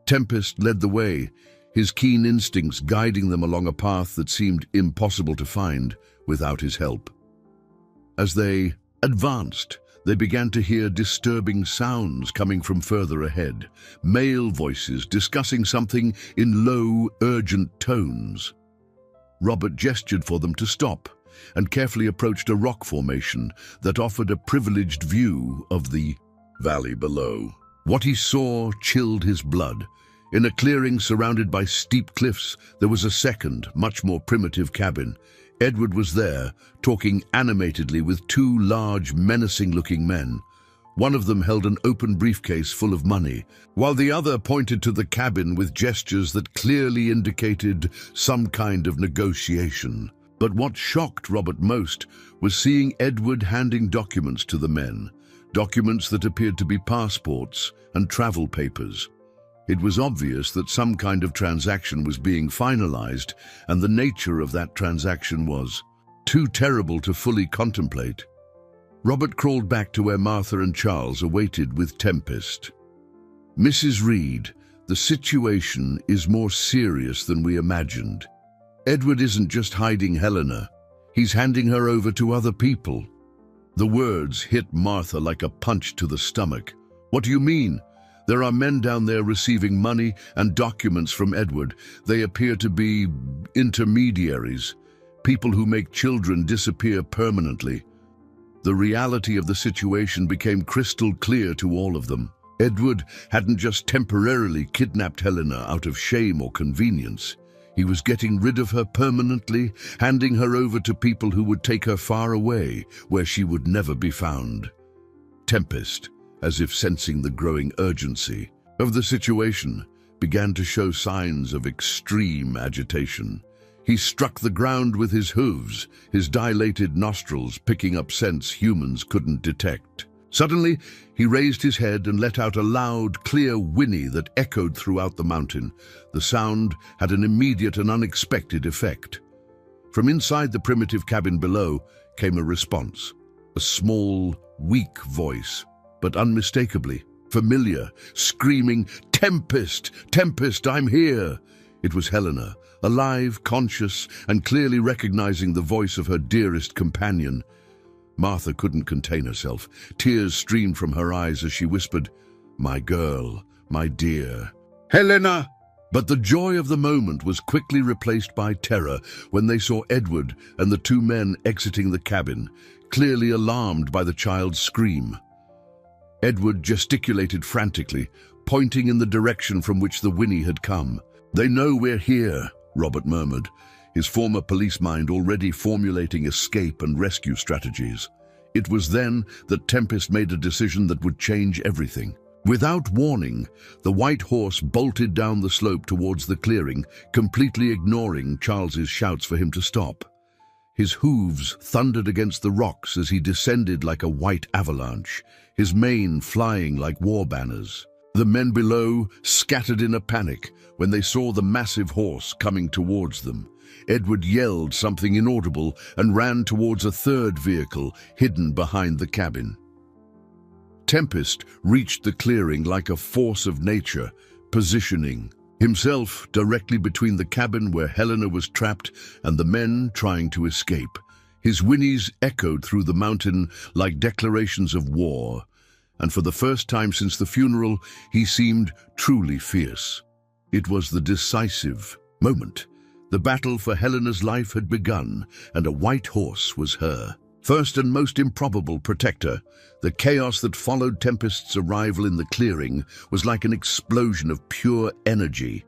Tempest led the way, his keen instincts guiding them along a path that seemed impossible to find without his help. As they advanced, they began to hear disturbing sounds coming from further ahead, male voices discussing something in low, urgent tones. Robert gestured for them to stop and carefully approached a rock formation that offered a privileged view of the valley below. What he saw chilled his blood. In a clearing surrounded by steep cliffs, there was a second, much more primitive cabin. Edward was there, talking animatedly with two large, menacing-looking men. One of them held an open briefcase full of money, while the other pointed to the cabin with gestures that clearly indicated some kind of negotiation. But what shocked Robert most was seeing Edward handing documents to the men, documents that appeared to be passports and travel papers. It was obvious that some kind of transaction was being finalized, and the nature of that transaction was too terrible to fully contemplate. Robert crawled back to where Martha and Charles awaited with Tempest. "Mrs. Reed, the situation is more serious than we imagined. Edward isn't just hiding Helena, he's handing her over to other people." The words hit Martha like a punch to the stomach. "What do you mean? There are men down there receiving money and documents from Edward. They appear to be intermediaries, people who make children disappear permanently." The reality of the situation became crystal clear to all of them. Edward hadn't just temporarily kidnapped Helena out of shame or convenience. He was getting rid of her permanently, handing her over to people who would take her far away, where she would never be found. Tempest, as if sensing the growing urgency of the situation, began to show signs of extreme agitation. He struck the ground with his hooves, his dilated nostrils picking up scents humans couldn't detect. Suddenly, he raised his head and let out a loud, clear whinny that echoed throughout the mountain. The sound had an immediate and unexpected effect. From inside the primitive cabin below came a response, a small, weak voice, but unmistakably familiar, screaming, "Tempest! Tempest, I'm here!" It was Helena, alive, conscious, and clearly recognizing the voice of her dearest companion. Martha couldn't contain herself. Tears streamed from her eyes as she whispered, "My girl, my dear." "Helena!" But the joy of the moment was quickly replaced by terror when they saw Edward and the two men exiting the cabin, clearly alarmed by the child's scream. Edward gesticulated frantically, pointing in the direction from which the whinny had come. "They know we're here," Robert murmured, his former police mind already formulating escape and rescue strategies. It was then that Tempest made a decision that would change everything. Without warning, the white horse bolted down the slope towards the clearing, completely ignoring Charles's shouts for him to stop. His hooves thundered against the rocks as he descended like a white avalanche, his mane flying like war banners. The men below scattered in a panic when they saw the massive horse coming towards them. Edward yelled something inaudible and ran towards a third vehicle hidden behind the cabin. Tempest reached the clearing like a force of nature, positioning himself directly between the cabin where Helena was trapped and the men trying to escape. His whinnies echoed through the mountain like declarations of war, and for the first time since the funeral, he seemed truly fierce. It was the decisive moment. The battle for Helena's life had begun, and a white horse was her first and most improbable protector. The chaos that followed Tempest's arrival in the clearing was like an explosion of pure energy.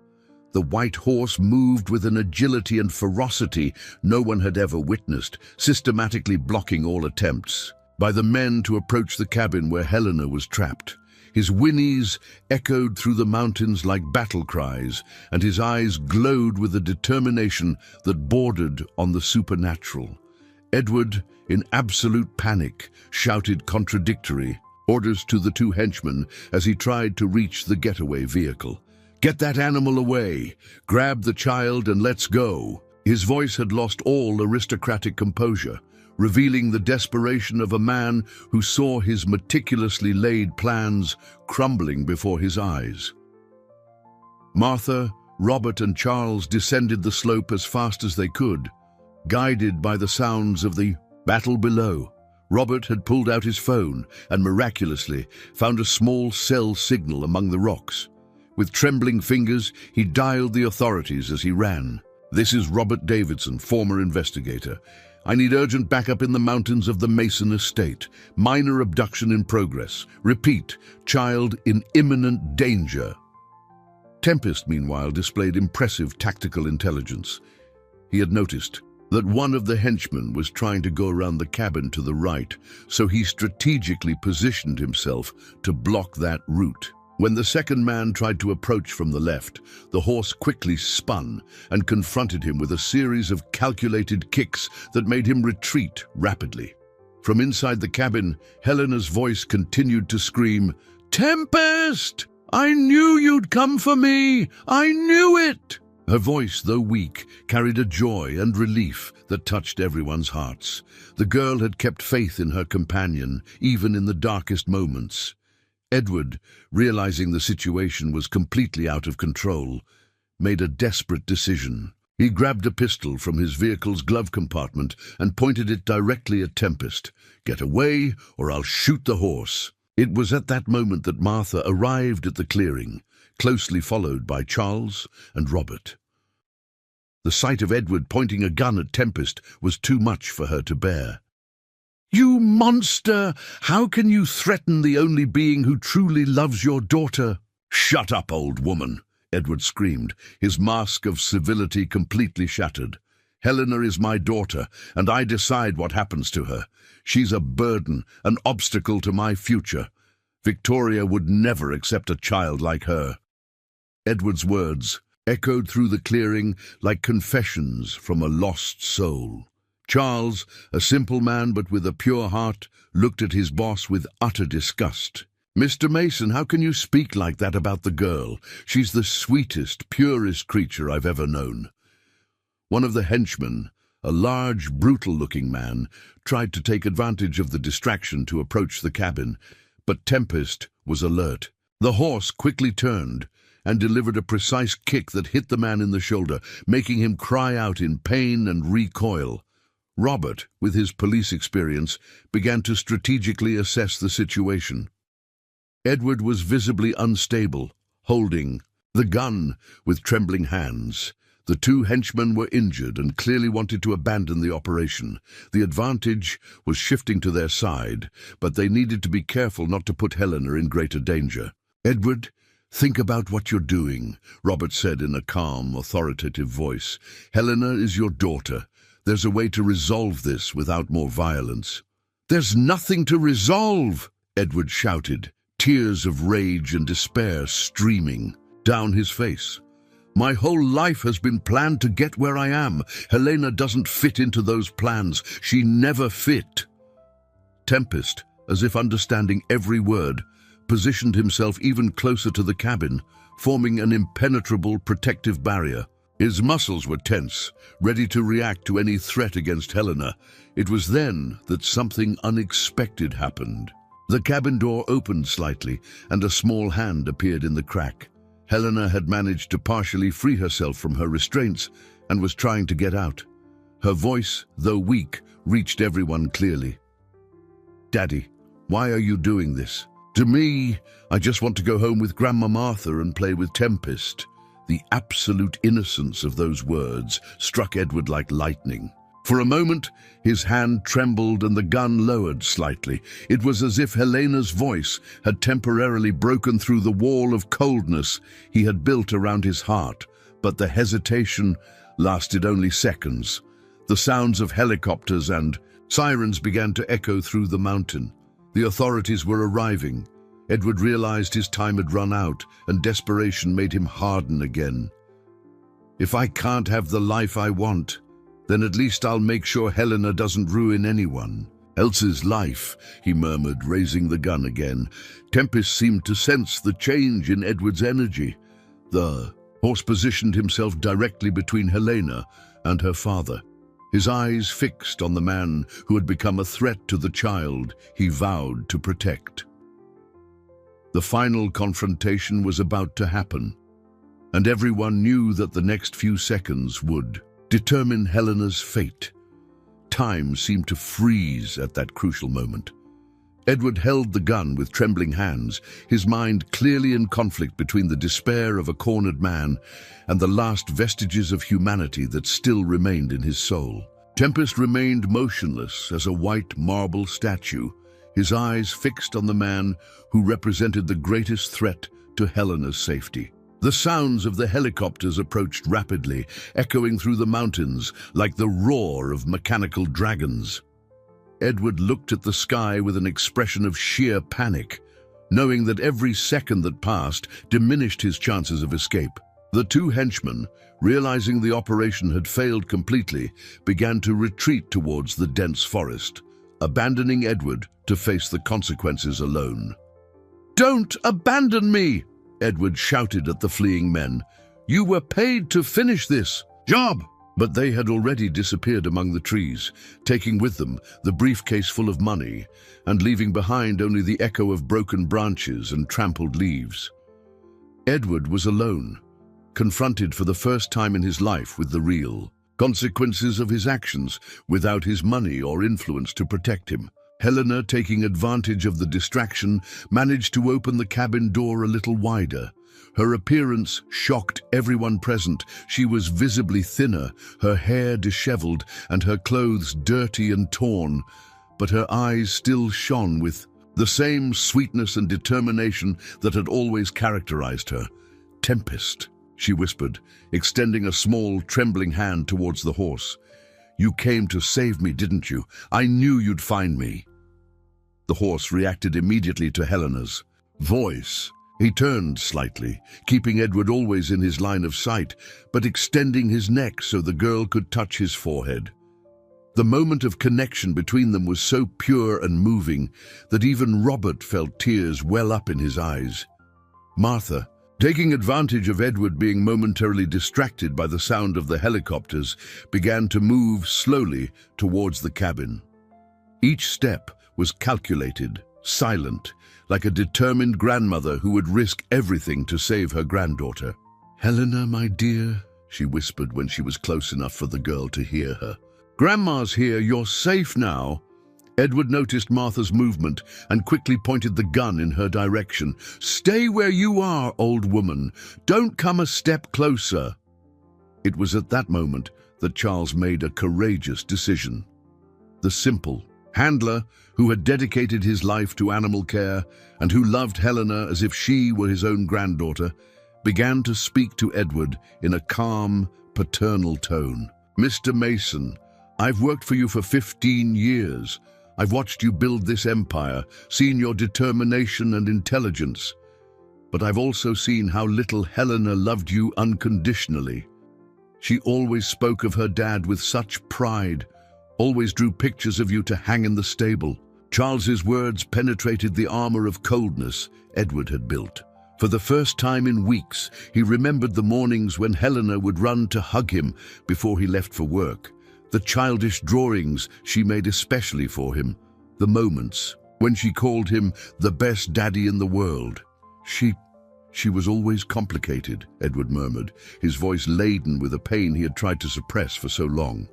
The white horse moved with an agility and ferocity no one had ever witnessed, systematically blocking all attempts by the men to approach the cabin where Helena was trapped. His whinnies echoed through the mountains like battle cries, and his eyes glowed with a determination that bordered on the supernatural. Edward, in absolute panic, shouted contradictory orders to the two henchmen as he tried to reach the getaway vehicle. "Get that animal away! Grab the child and let's go!" His voice had lost all aristocratic composure, revealing the desperation of a man who saw his meticulously laid plans crumbling before his eyes. Martha, Robert, and Charles descended the slope as fast as they could, guided by the sounds of the battle below. Robert had pulled out his phone and miraculously found a small cell signal among the rocks. With trembling fingers, he dialed the authorities as he ran. "This is Robert Davidson, former investigator. I need urgent backup in the mountains of the Mason estate. Minor abduction in progress. Repeat, child in imminent danger." Tempest, meanwhile, displayed impressive tactical intelligence. He had noticed that one of the henchmen was trying to go around the cabin to the right, so he strategically positioned himself to block that route. When the second man tried to approach from the left, the horse quickly spun and confronted him with a series of calculated kicks that made him retreat rapidly. From inside the cabin, Helena's voice continued to scream, "Tempest! I knew you'd come for me! I knew it!" Her voice, though weak, carried a joy and relief that touched everyone's hearts. The girl had kept faith in her companion, even in the darkest moments. Edward, realizing the situation was completely out of control, made a desperate decision. He grabbed a pistol from his vehicle's glove compartment and pointed it directly at Tempest. "Get away, or I'll shoot the horse." It was at that moment that Martha arrived at the clearing, closely followed by Charles and Robert. The sight of Edward pointing a gun at Tempest was too much for her to bear. "You monster! How can you threaten the only being who truly loves your daughter?" "Shut up, old woman!" Edward screamed, his mask of civility completely shattered. "Helena is my daughter, and I decide what happens to her. She's a burden, an obstacle to my future. Victoria would never accept a child like her." Edward's words echoed through the clearing like confessions from a lost soul. Charles, a simple man but with a pure heart, looked at his boss with utter disgust. "Mr. Mason, how can you speak like that about the girl? She's the sweetest, purest creature I've ever known." One of the henchmen, a large, brutal-looking man, tried to take advantage of the distraction to approach the cabin, but Tempest was alert. The horse quickly turned and delivered a precise kick that hit the man in the shoulder, making him cry out in pain and recoil. Robert, with his police experience, began to strategically assess the situation. Edward was visibly unstable, holding the gun with trembling hands. The two henchmen were injured and clearly wanted to abandon the operation. The advantage was shifting to their side, but they needed to be careful not to put Helena in greater danger. Edward, "Think about what you're doing," Robert said in a calm, authoritative voice. "Helena is your daughter. There's a way to resolve this without more violence." "There's nothing to resolve!" Edward shouted, tears of rage and despair streaming down his face. "My whole life has been planned to get where I am. Helena doesn't fit into those plans. She never fit." Tempest, as if understanding every word, positioned himself even closer to the cabin, forming an impenetrable protective barrier. His muscles were tense, ready to react to any threat against Helena. It was then that something unexpected happened. The cabin door opened slightly, and a small hand appeared in the crack. Helena had managed to partially free herself from her restraints and was trying to get out. Her voice, though weak, reached everyone clearly. "Daddy, why are you doing this?" "To me, I just want to go home with Grandma Martha and play with Tempest." The absolute innocence of those words struck Edward like lightning. For a moment, his hand trembled and the gun lowered slightly. It was as if Helena's voice had temporarily broken through the wall of coldness he had built around his heart. But the hesitation lasted only seconds. The sounds of helicopters and sirens began to echo through the mountain. The authorities were arriving. Edward realized his time had run out, and desperation made him harden again. "If I can't have the life I want, then at least I'll make sure Helena doesn't ruin anyone else's life," he murmured, raising the gun again. Tempest seemed to sense the change in Edward's energy. The horse positioned himself directly between Helena and her father, his eyes fixed on the man who had become a threat to the child he vowed to protect. The final confrontation was about to happen, and everyone knew that the next few seconds would determine Helena's fate. Time seemed to freeze at that crucial moment. Edward held the gun with trembling hands, his mind clearly in conflict between the despair of a cornered man and the last vestiges of humanity that still remained in his soul. Tempest remained motionless as a white marble statue, his eyes fixed on the man who represented the greatest threat to Helena's safety. The sounds of the helicopters approached rapidly, echoing through the mountains like the roar of mechanical dragons. Edward looked at the sky with an expression of sheer panic, knowing that every second that passed diminished his chances of escape. The two henchmen, realizing the operation had failed completely, began to retreat towards the dense forest, abandoning Edward to face the consequences alone. "Don't abandon me!" Edward shouted at the fleeing men. "You were paid to finish this job!" But they had already disappeared among the trees, taking with them the briefcase full of money and leaving behind only the echo of broken branches and trampled leaves. Edward was alone, confronted for the first time in his life with the real consequences of his actions, without his money or influence to protect him. Helena, taking advantage of the distraction, managed to open the cabin door a little wider. Her appearance shocked everyone present. She was visibly thinner, her hair disheveled, and her clothes dirty and torn, but her eyes still shone with the same sweetness and determination that had always characterized her. "Tempest," she whispered, extending a small, trembling hand towards the horse. "You came to save me, didn't you? I knew you'd find me." The horse reacted immediately to Helena's voice. He turned slightly, keeping Edward always in his line of sight, but extending his neck so the girl could touch his forehead. The moment of connection between them was so pure and moving that even Robert felt tears well up in his eyes. Martha, taking advantage of Edward being momentarily distracted by the sound of the helicopters, began to move slowly towards the cabin. Each step was calculated, silent, like a determined grandmother who would risk everything to save her granddaughter. "Helena, my dear," she whispered when she was close enough for the girl to hear her. "Grandma's here, you're safe now." Edward noticed Martha's movement and quickly pointed the gun in her direction. "Stay where you are, old woman. Don't come a step closer." It was at that moment that Charles made a courageous decision. The simple, handler who had dedicated his life to animal care and who loved Helena as if she were his own granddaughter, began to speak to Edward in a calm, paternal tone. "Mr. Mason, I've worked for you for 15 years. I've watched you build this empire, seen your determination and intelligence. But I've also seen how little Helena loved you unconditionally. She always spoke of her dad with such pride, always drew pictures of you to hang in the stable." Charles's words penetrated the armor of coldness Edward had built. For the first time in weeks, he remembered the mornings when Helena would run to hug him before he left for work, the childish drawings she made especially for him, the moments when she called him the best daddy in the world. She was always complicated," Edward murmured, his voice laden with a pain he had tried to suppress for so long.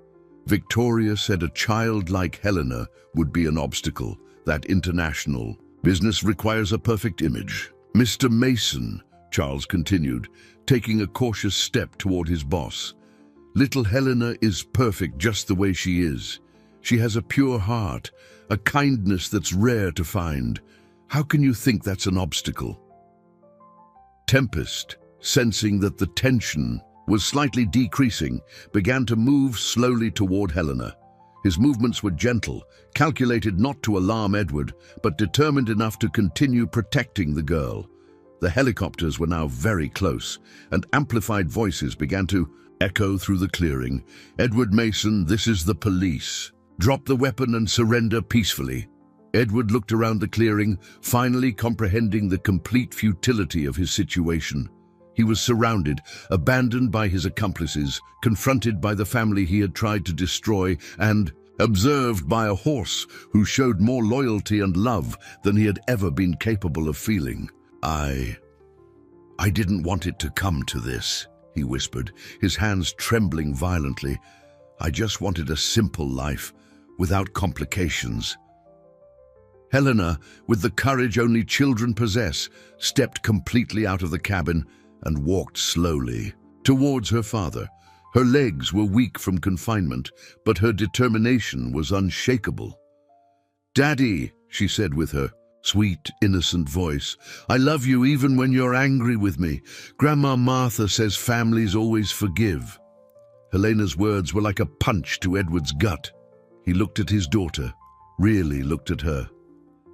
Victoria said a child like Helena would be an obstacle, that international. "Business requires a perfect image." "Mr. Mason," Charles continued, taking a cautious step toward his boss, "little Helena is perfect just the way she is. She has a pure heart, a kindness that's rare to find. How can you think that's an obstacle?" Tempest, sensing that the tension was slightly decreasing, began to move slowly toward Helena. His movements were gentle, calculated not to alarm Edward, but determined enough to continue protecting the girl. The helicopters were now very close, and amplified voices began to echo through the clearing. "Edward Mason, this is the police. Drop the weapon and surrender peacefully." Edward looked around the clearing, finally comprehending the complete futility of his situation. He was surrounded, abandoned by his accomplices, confronted by the family he had tried to destroy, and observed by a horse who showed more loyalty and love than he had ever been capable of feeling. I didn't want it to come to this," he whispered, his hands trembling violently. "I just wanted a simple life, without complications." Helena, with the courage only children possess, stepped completely out of the cabin and walked slowly towards her father. Her legs were weak from confinement, but her determination was unshakable. "Daddy," she said with her sweet, innocent voice, "I love you even when you're angry with me. Grandma Martha says families always forgive." Helena's words were like a punch to Edward's gut. He looked at his daughter, really looked at her,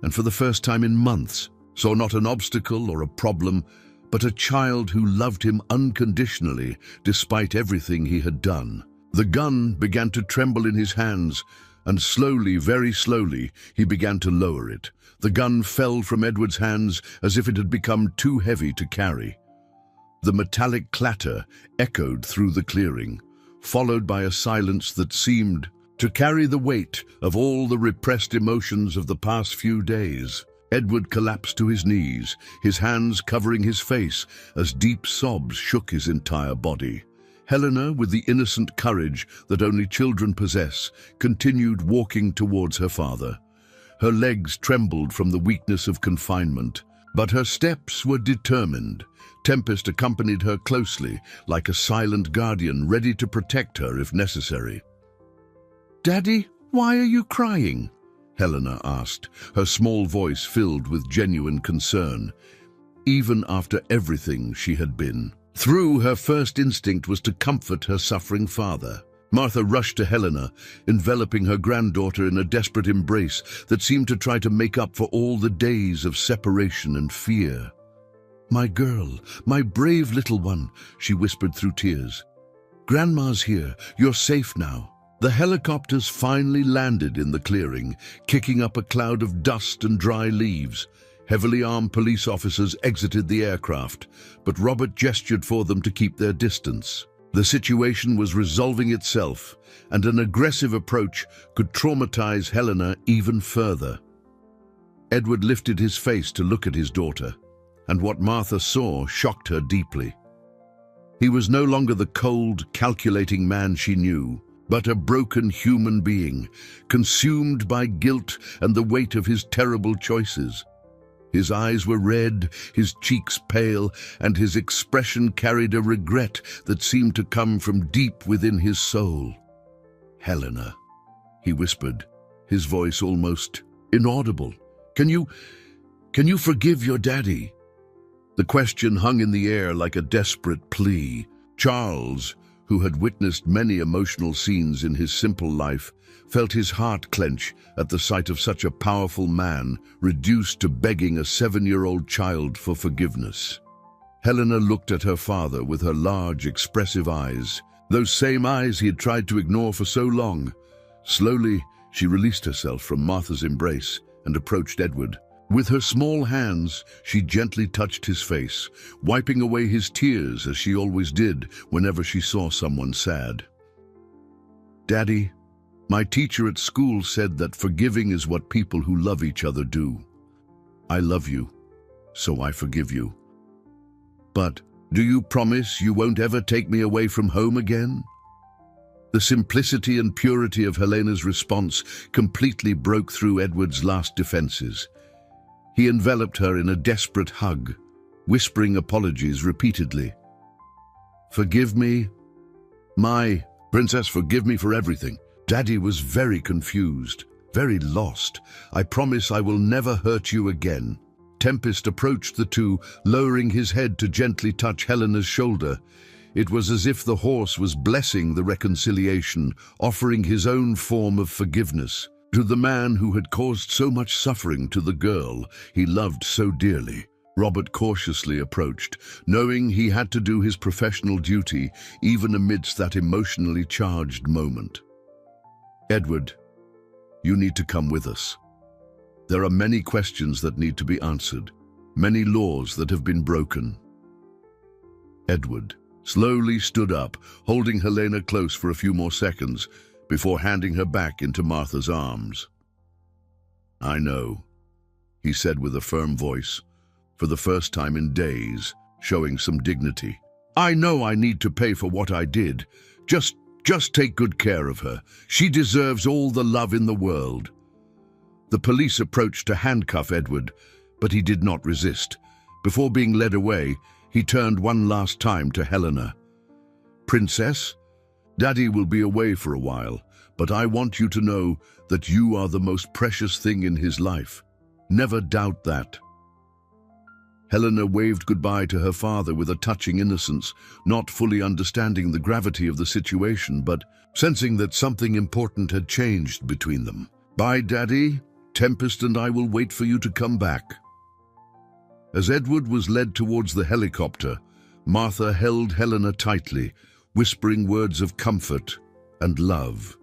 and for the first time in months, saw not an obstacle or a problem, but a child who loved him unconditionally despite everything he had done. The gun began to tremble in his hands, and slowly, very slowly, he began to lower it. The gun fell from Edward's hands as if it had become too heavy to carry. The metallic clatter echoed through the clearing, followed by a silence that seemed to carry the weight of all the repressed emotions of the past few days. Edward collapsed to his knees, his hands covering his face as deep sobs shook his entire body. Helena, with the innocent courage that only children possess, continued walking towards her father. Her legs trembled from the weakness of confinement, but her steps were determined. Tempest accompanied her closely, like a silent guardian ready to protect her if necessary. "Daddy, why are you crying?" Helena asked, her small voice filled with genuine concern, even after everything she had been through. Her first instinct was to comfort her suffering father. Martha rushed to Helena, enveloping her granddaughter in a desperate embrace that seemed to try to make up for all the days of separation and fear. "My girl, my brave little one," she whispered through tears. "Grandma's here. You're safe now." The helicopters finally landed in the clearing, kicking up a cloud of dust and dry leaves. Heavily armed police officers exited the aircraft, but Robert gestured for them to keep their distance. The situation was resolving itself, and an aggressive approach could traumatize Helena even further. Edward lifted his face to look at his daughter, and what Martha saw shocked her deeply. He was no longer the cold, calculating man she knew, but a broken human being, consumed by guilt and the weight of his terrible choices. His eyes were red, his cheeks pale, and his expression carried a regret that seemed to come from deep within his soul. "Helena," he whispered, his voice almost inaudible. Can you forgive your daddy?" The question hung in the air like a desperate plea. Charles, who had witnessed many emotional scenes in his simple life, felt his heart clench at the sight of such a powerful man reduced to begging a 7-year-old child for forgiveness. Helena looked at her father with her large, expressive eyes, those same eyes he had tried to ignore for so long. Slowly, she released herself from Martha's embrace and approached Edward. With her small hands, she gently touched his face, wiping away his tears as she always did whenever she saw someone sad. "Daddy, my teacher at school said that forgiving is what people who love each other do. I love you, so I forgive you. But do you promise you won't ever take me away from home again?" The simplicity and purity of Helena's response completely broke through Edward's last defenses. He enveloped her in a desperate hug, whispering apologies repeatedly. "Forgive me, my princess, forgive me for everything." Daddy was very confused, very lost. "I promise I will never hurt you again." Tempest approached the two, lowering his head to gently touch Helena's shoulder. It was as if the horse was blessing the reconciliation, offering his own form of forgiveness to the man who had caused so much suffering to the girl he loved so dearly. Robert cautiously approached, knowing he had to do his professional duty even amidst that emotionally charged moment. "Edward, you need to come with us. There are many questions that need to be answered, many laws that have been broken." Edward slowly stood up, holding Helena close for a few more seconds before handing her back into Martha's arms. "I know," he said with a firm voice, for the first time in days, showing some dignity. "I know I need to pay for what I did. Just take good care of her. She deserves all the love in the world." The police approached to handcuff Edward, but he did not resist. Before being led away, he turned one last time to Helena. "Princess, Daddy will be away for a while, but I want you to know that you are the most precious thing in his life. Never doubt that." Helena waved goodbye to her father with a touching innocence, not fully understanding the gravity of the situation, but sensing that something important had changed between them. "Bye, Daddy. Tempest and I will wait for you to come back." As Edward was led towards the helicopter, Martha held Helena tightly, whispering words of comfort and love.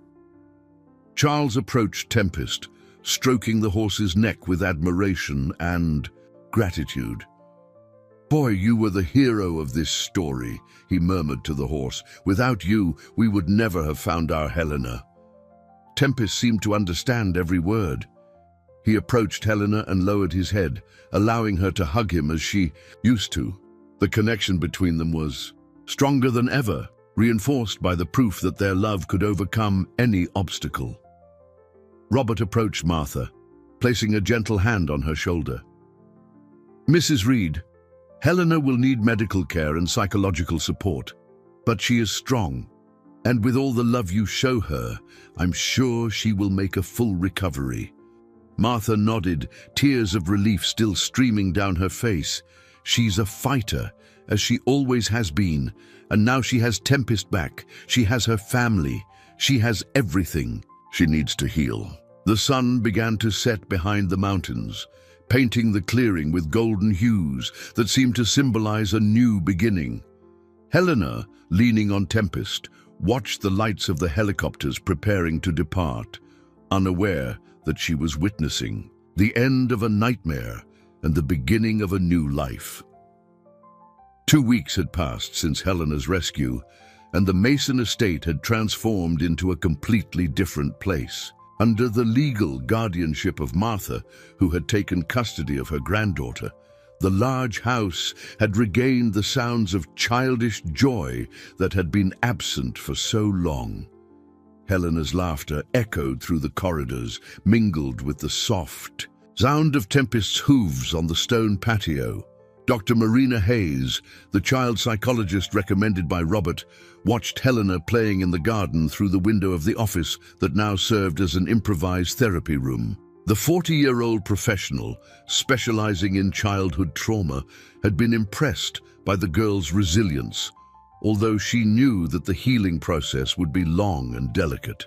Charles approached Tempest, stroking the horse's neck with admiration and gratitude. "Boy, you were the hero of this story," he murmured to the horse. "Without you, we would never have found our Helena." Tempest seemed to understand every word. He approached Helena and lowered his head, allowing her to hug him as she used to. The connection between them was stronger than ever, reinforced by the proof that their love could overcome any obstacle. Robert approached Martha, placing a gentle hand on her shoulder. "Mrs. Reed, Helena will need medical care and psychological support, but she is strong, and with all the love you show her, I'm sure she will make a full recovery." Martha nodded, tears of relief still streaming down her face. She's a fighter, as she always has been, and now she has Tempest back. She has her family. She has everything. She needs to heal. The sun began to set behind the mountains, painting the clearing with golden hues that seemed to symbolize a new beginning. Helena, leaning on Tempest, watched the lights of the helicopters preparing to depart, unaware that she was witnessing the end of a nightmare and the beginning of a new life. 2 weeks had passed since Helena's rescue, and the Mason estate had transformed into a completely different place. Under the legal guardianship of Martha, who had taken custody of her granddaughter, the large house had regained the sounds of childish joy that had been absent for so long. Helena's laughter echoed through the corridors, mingled with the soft sound of Tempest's hooves on the stone patio. Dr. Marina Hayes, the child psychologist recommended by Robert, watched Helena playing in the garden through the window of the office that now served as an improvised therapy room. The 40-year-old professional, specializing in childhood trauma, had been impressed by the girl's resilience, although she knew that the healing process would be long and delicate.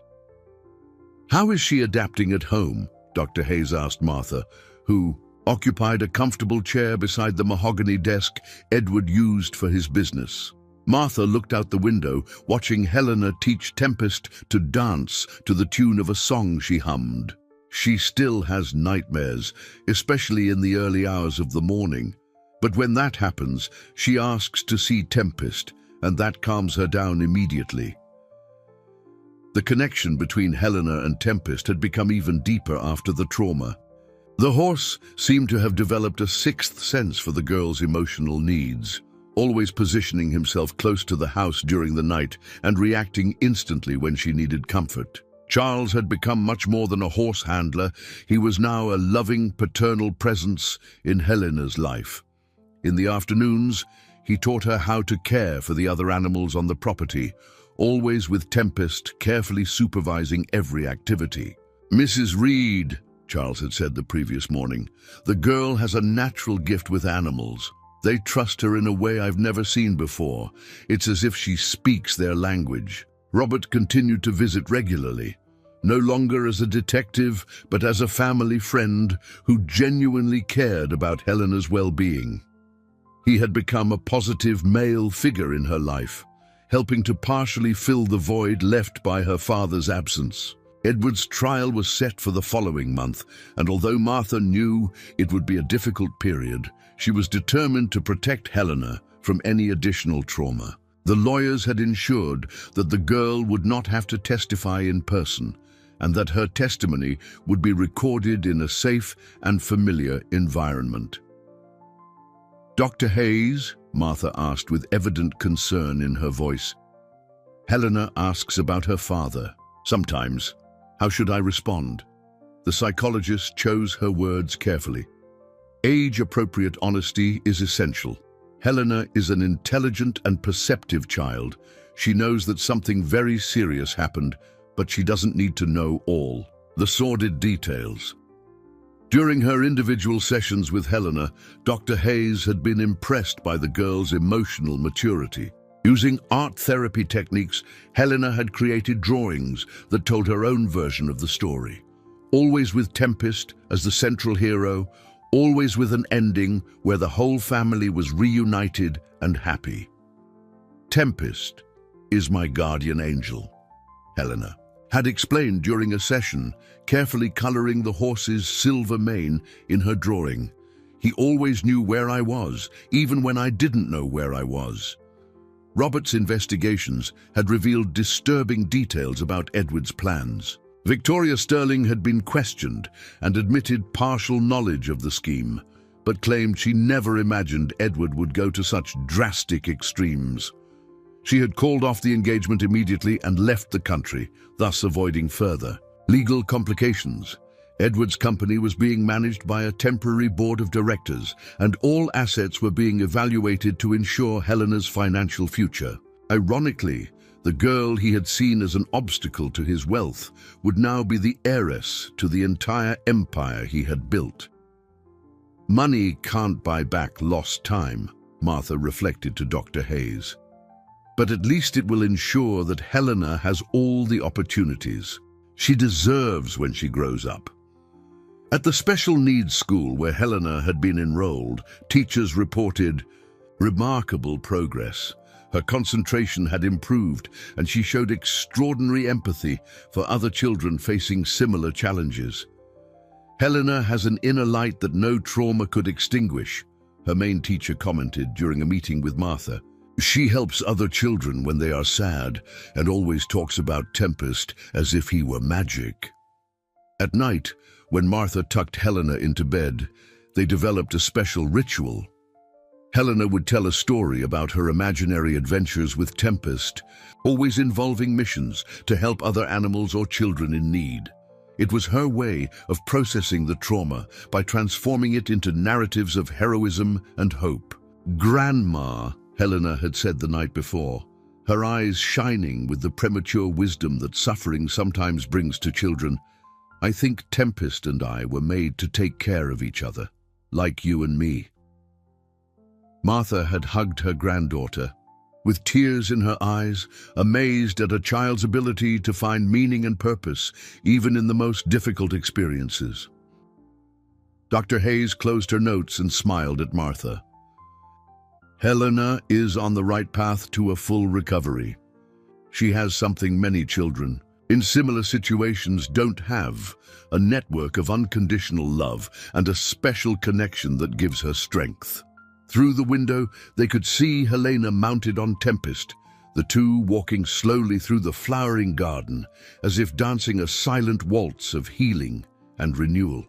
"How is she adapting at home?" Dr. Hayes asked Martha, who occupied a comfortable chair beside the mahogany desk Edward used for his business. Martha looked out the window, watching Helena teach Tempest to dance to the tune of a song she hummed. "She still has nightmares, especially in the early hours of the morning. But when that happens, she asks to see Tempest, and that calms her down immediately." The connection between Helena and Tempest had become even deeper after the trauma. The horse seemed to have developed a sixth sense for the girl's emotional needs, always positioning himself close to the house during the night and reacting instantly when she needed comfort. Charles had become much more than a horse handler. He was now a loving, paternal presence in Helena's life. In the afternoons, he taught her how to care for the other animals on the property, always with Tempest carefully supervising every activity. "Mrs. Reed," Charles had said the previous morning, "the girl has a natural gift with animals. They trust her in a way I've never seen before. It's as if she speaks their language." Robert continued to visit regularly, no longer as a detective, but as a family friend who genuinely cared about Helena's well-being. He had become a positive male figure in her life, helping to partially fill the void left by her father's absence. Edward's trial was set for the following month, and although Martha knew it would be a difficult period, she was determined to protect Helena from any additional trauma. The lawyers had ensured that the girl would not have to testify in person, and that her testimony would be recorded in a safe and familiar environment. "Dr. Hayes?" Martha asked with evident concern in her voice. "Helena asks about her father. Sometimes. How should I respond?" The psychologist chose her words carefully. "Age-appropriate honesty is essential. Helena is an intelligent and perceptive child. She knows that something very serious happened, but she doesn't need to know all the sordid details." During her individual sessions with Helena, Dr. Hayes had been impressed by the girl's emotional maturity. Using art therapy techniques, Helena had created drawings that told her own version of the story, always with Tempest as the central hero, always with an ending where the whole family was reunited and happy. "Tempest is my guardian angel," Helena had explained during a session, carefully coloring the horse's silver mane in her drawing. "He always knew where I was, even when I didn't know where I was." Robert's investigations had revealed disturbing details about Edward's plans. Victoria Sterling had been questioned and admitted partial knowledge of the scheme, but claimed she never imagined Edward would go to such drastic extremes. She had called off the engagement immediately and left the country, thus avoiding further legal complications. Edward's company was being managed by a temporary board of directors, and all assets were being evaluated to ensure Helena's financial future. Ironically, the girl he had seen as an obstacle to his wealth would now be the heiress to the entire empire he had built. "Money can't buy back lost time," Martha reflected to Dr. Hayes. "But at least it will ensure that Helena has all the opportunities she deserves when she grows up." At the special needs school where Helena had been enrolled, teachers reported remarkable progress. Her concentration had improved, and she showed extraordinary empathy for other children facing similar challenges. "Helena has an inner light that no trauma could extinguish," her main teacher commented during a meeting with Martha. "She helps other children when they are sad and always talks about Tempest as if he were magic." At night, when Martha tucked Helena into bed, they developed a special ritual. Helena would tell a story about her imaginary adventures with Tempest, always involving missions to help other animals or children in need. It was her way of processing the trauma by transforming it into narratives of heroism and hope. "Grandma," Helena had said the night before, her eyes shining with the premature wisdom that suffering sometimes brings to children. "I think Tempest and I were made to take care of each other, like you and me." Martha had hugged her granddaughter, with tears in her eyes, amazed at a child's ability to find meaning and purpose, even in the most difficult experiences. Dr. Hayes closed her notes and smiled at Martha. "Helena is on the right path to a full recovery. She has something many children in similar situations don't have, a network of unconditional love and a special connection that gives her strength." Through the window, they could see Helena mounted on Tempest, the two walking slowly through the flowering garden, as if dancing a silent waltz of healing and renewal.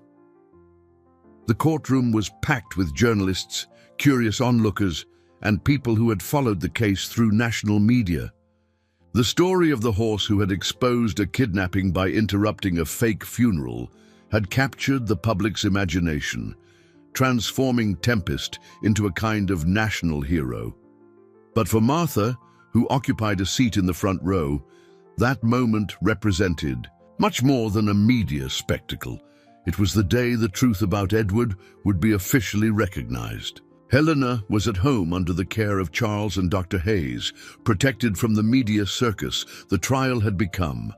The courtroom was packed with journalists, curious onlookers, and people who had followed the case through national media. The story of the horse who had exposed a kidnapping by interrupting a fake funeral had captured the public's imagination, transforming Tempest into a kind of national hero. But for Martha, who occupied a seat in the front row, that moment represented much more than a media spectacle. It was the day the truth about Edward would be officially recognized. Helena was at home under the care of Charles and Dr. Hayes, protected from the media circus the trial had become.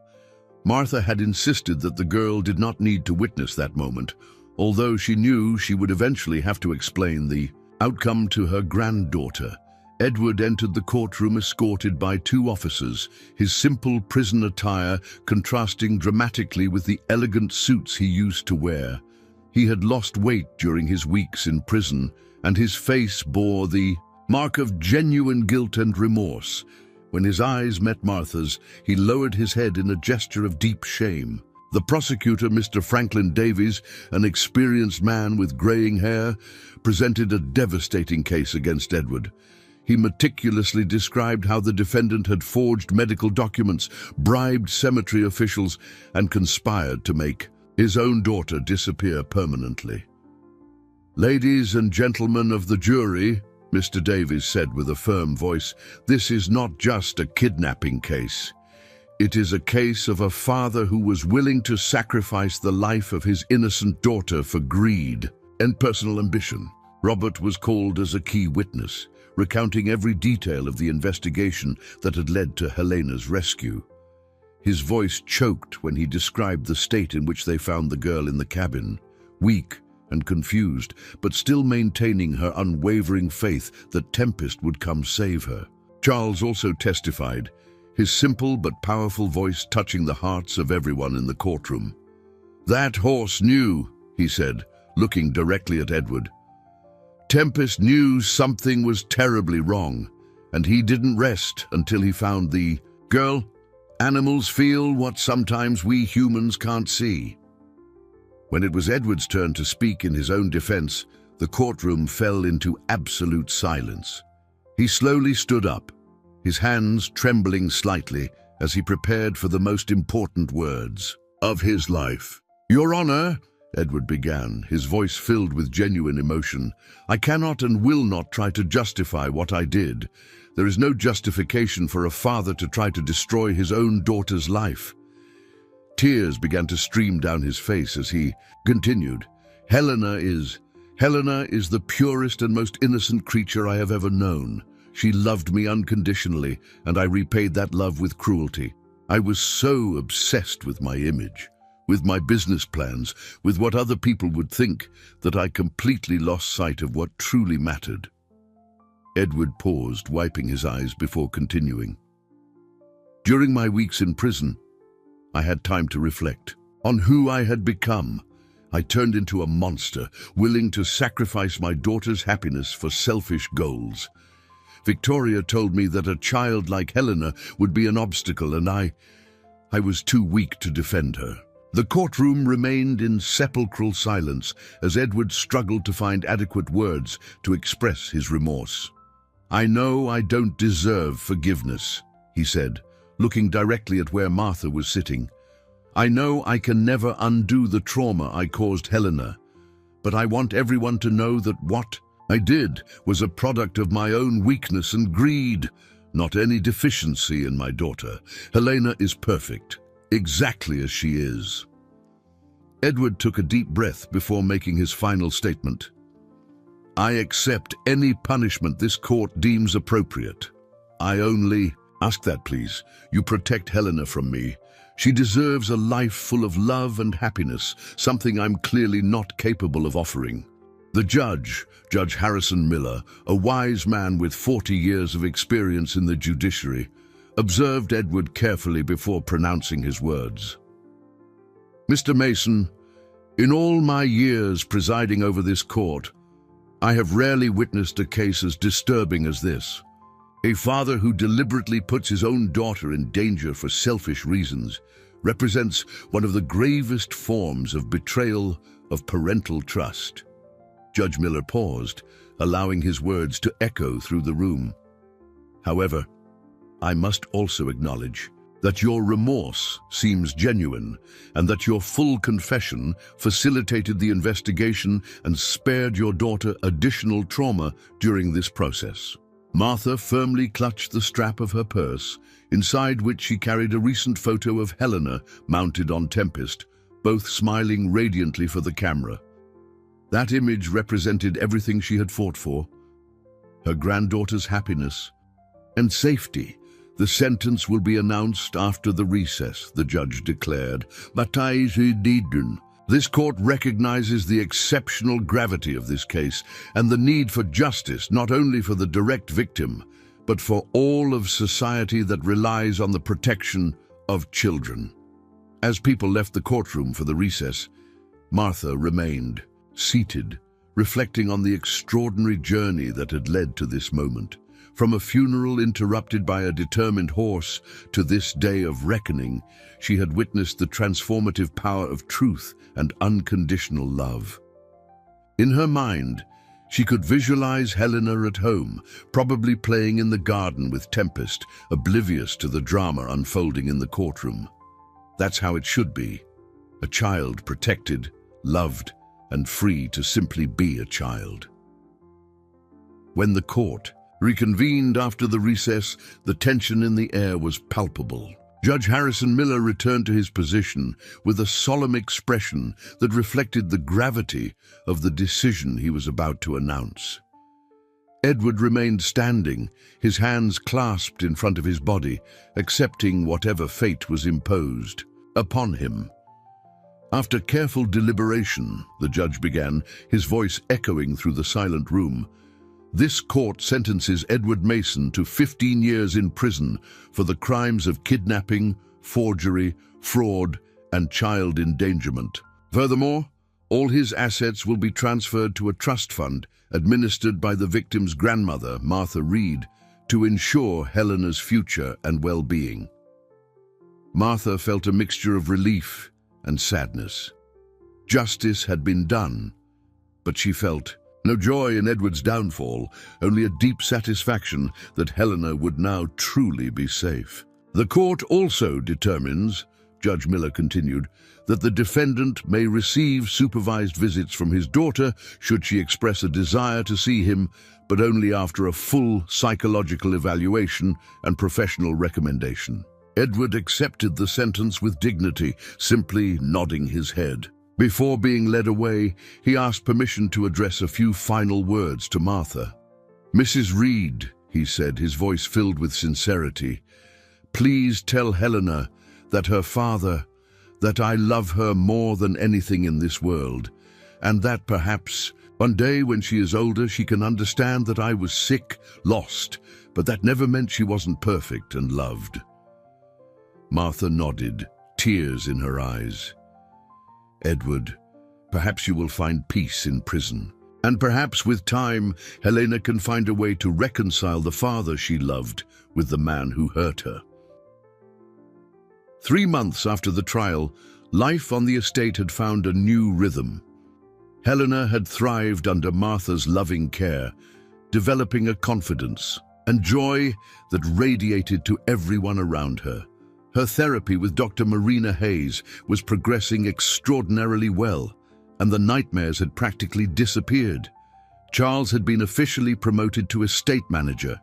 Martha had insisted that the girl did not need to witness that moment, although she knew she would eventually have to explain the outcome to her granddaughter. Edward entered the courtroom escorted by two officers, his simple prison attire contrasting dramatically with the elegant suits he used to wear. He had lost weight during his weeks in prison, and his face bore the mark of genuine guilt and remorse. When his eyes met Martha's, he lowered his head in a gesture of deep shame. The prosecutor, Mr. Franklin Davies, an experienced man with graying hair, presented a devastating case against Edward. He meticulously described how the defendant had forged medical documents, bribed cemetery officials, and conspired to make his own daughter disappear permanently. "Ladies and gentlemen of the jury," Mr. Davies said with a firm voice, "this is not just a kidnapping case. It is a case of a father who was willing to sacrifice the life of his innocent daughter for greed and personal ambition." Robert was called as a key witness, recounting every detail of the investigation that had led to Helena's rescue. His voice choked when he described the state in which they found the girl in the cabin, weak and confused, but still maintaining her unwavering faith that Tempest would come save her. Charles also testified, his simple but powerful voice touching the hearts of everyone in the courtroom. "That horse knew," he said, looking directly at Edward. "Tempest knew something was terribly wrong, and he didn't rest until he found the girl. Animals feel what sometimes we humans can't see." When it was Edward's turn to speak in his own defense, the courtroom fell into absolute silence. He slowly stood up, his hands trembling slightly as he prepared for the most important words of his life. "Your Honor," Edward began, his voice filled with genuine emotion, "I cannot and will not try to justify what I did. There is no justification for a father to try to destroy his own daughter's life." Tears began to stream down his face as he continued, Helena is the purest and most innocent creature I have ever known. She loved me unconditionally, and I repaid that love with cruelty. I was so obsessed with my image, with my business plans, with what other people would think, that I completely lost sight of what truly mattered." Edward paused, wiping his eyes before continuing. "During my weeks in prison, I had time to reflect on who I had become. I turned into a monster, willing to sacrifice my daughter's happiness for selfish goals. Victoria told me that a child like Helena would be an obstacle, and I was too weak to defend her." The courtroom remained in sepulchral silence as Edward struggled to find adequate words to express his remorse. "I know I don't deserve forgiveness," he said, looking directly at where Martha was sitting. I know I can never undo the trauma I caused Helena, but I want everyone to know that what I did was a product of my own weakness and greed, not any deficiency in my daughter. Helena is perfect, exactly as she is. Edward took a deep breath before making his final statement. I accept any punishment this court deems appropriate. I only ask that, please. You protect Helena from me. She deserves a life full of love and happiness, something I'm clearly not capable of offering. The judge, Judge Harrison Miller, a wise man with 40 years of experience in the judiciary, observed Edward carefully before pronouncing his words. Mr. Mason, in all my years presiding over this court, I have rarely witnessed a case as disturbing as this. A father who deliberately puts his own daughter in danger for selfish reasons represents one of the gravest forms of betrayal of parental trust. Judge Miller paused, allowing his words to echo through the room. However, I must also acknowledge that your remorse seems genuine and that your full confession facilitated the investigation and spared your daughter additional trauma during this process. Martha firmly clutched the strap of her purse, inside which she carried a recent photo of Helena mounted on Tempest, both smiling radiantly for the camera. That image represented everything she had fought for: her granddaughter's happiness and safety. The sentence will be announced after the recess, the judge declared. This court recognizes the exceptional gravity of this case and the need for justice not only for the direct victim, but for all of society that relies on the protection of children. As people left the courtroom for the recess, Martha remained seated, reflecting on the extraordinary journey that had led to this moment. From a funeral interrupted by a determined horse to this day of reckoning, she had witnessed the transformative power of truth and unconditional love. In her mind, she could visualize Helena at home, probably playing in the garden with Tempest, oblivious to the drama unfolding in the courtroom. That's how it should be. A child protected, loved, and free to simply be a child. When the court reconvened after the recess, the tension in the air was palpable. Judge Harrison Miller returned to his position with a solemn expression that reflected the gravity of the decision he was about to announce. Edward remained standing, his hands clasped in front of his body, accepting whatever fate was imposed upon him. After careful deliberation, the judge began, his voice echoing through the silent room. This court sentences Edward Mason to 15 years in prison for the crimes of kidnapping, forgery, fraud, and child endangerment. Furthermore, all his assets will be transferred to a trust fund administered by the victim's grandmother, Martha Reed, to ensure Helena's future and well-being. Martha felt a mixture of relief and sadness. Justice had been done, but she felt no joy in Edward's downfall, only a deep satisfaction that Helena would now truly be safe. The court also determines, Judge Miller continued, that the defendant may receive supervised visits from his daughter should she express a desire to see him, but only after a full psychological evaluation and professional recommendation. Edward accepted the sentence with dignity, simply nodding his head. Before being led away, he asked permission to address a few final words to Martha. Mrs. Reed, he said, his voice filled with sincerity, please tell Helena that that I love her more than anything in this world, and that perhaps one day when she is older she can understand that I was sick, lost, but that never meant she wasn't perfect and loved. Martha nodded, tears in her eyes. Edward, perhaps you will find peace in prison. And perhaps with time, Helena can find a way to reconcile the father she loved with the man who hurt her. 3 months after the trial, life on the estate had found a new rhythm. Helena had thrived under Martha's loving care, developing a confidence and joy that radiated to everyone around her. Her therapy with Dr. Marina Hayes was progressing extraordinarily well, and the nightmares had practically disappeared. Charles had been officially promoted to estate manager,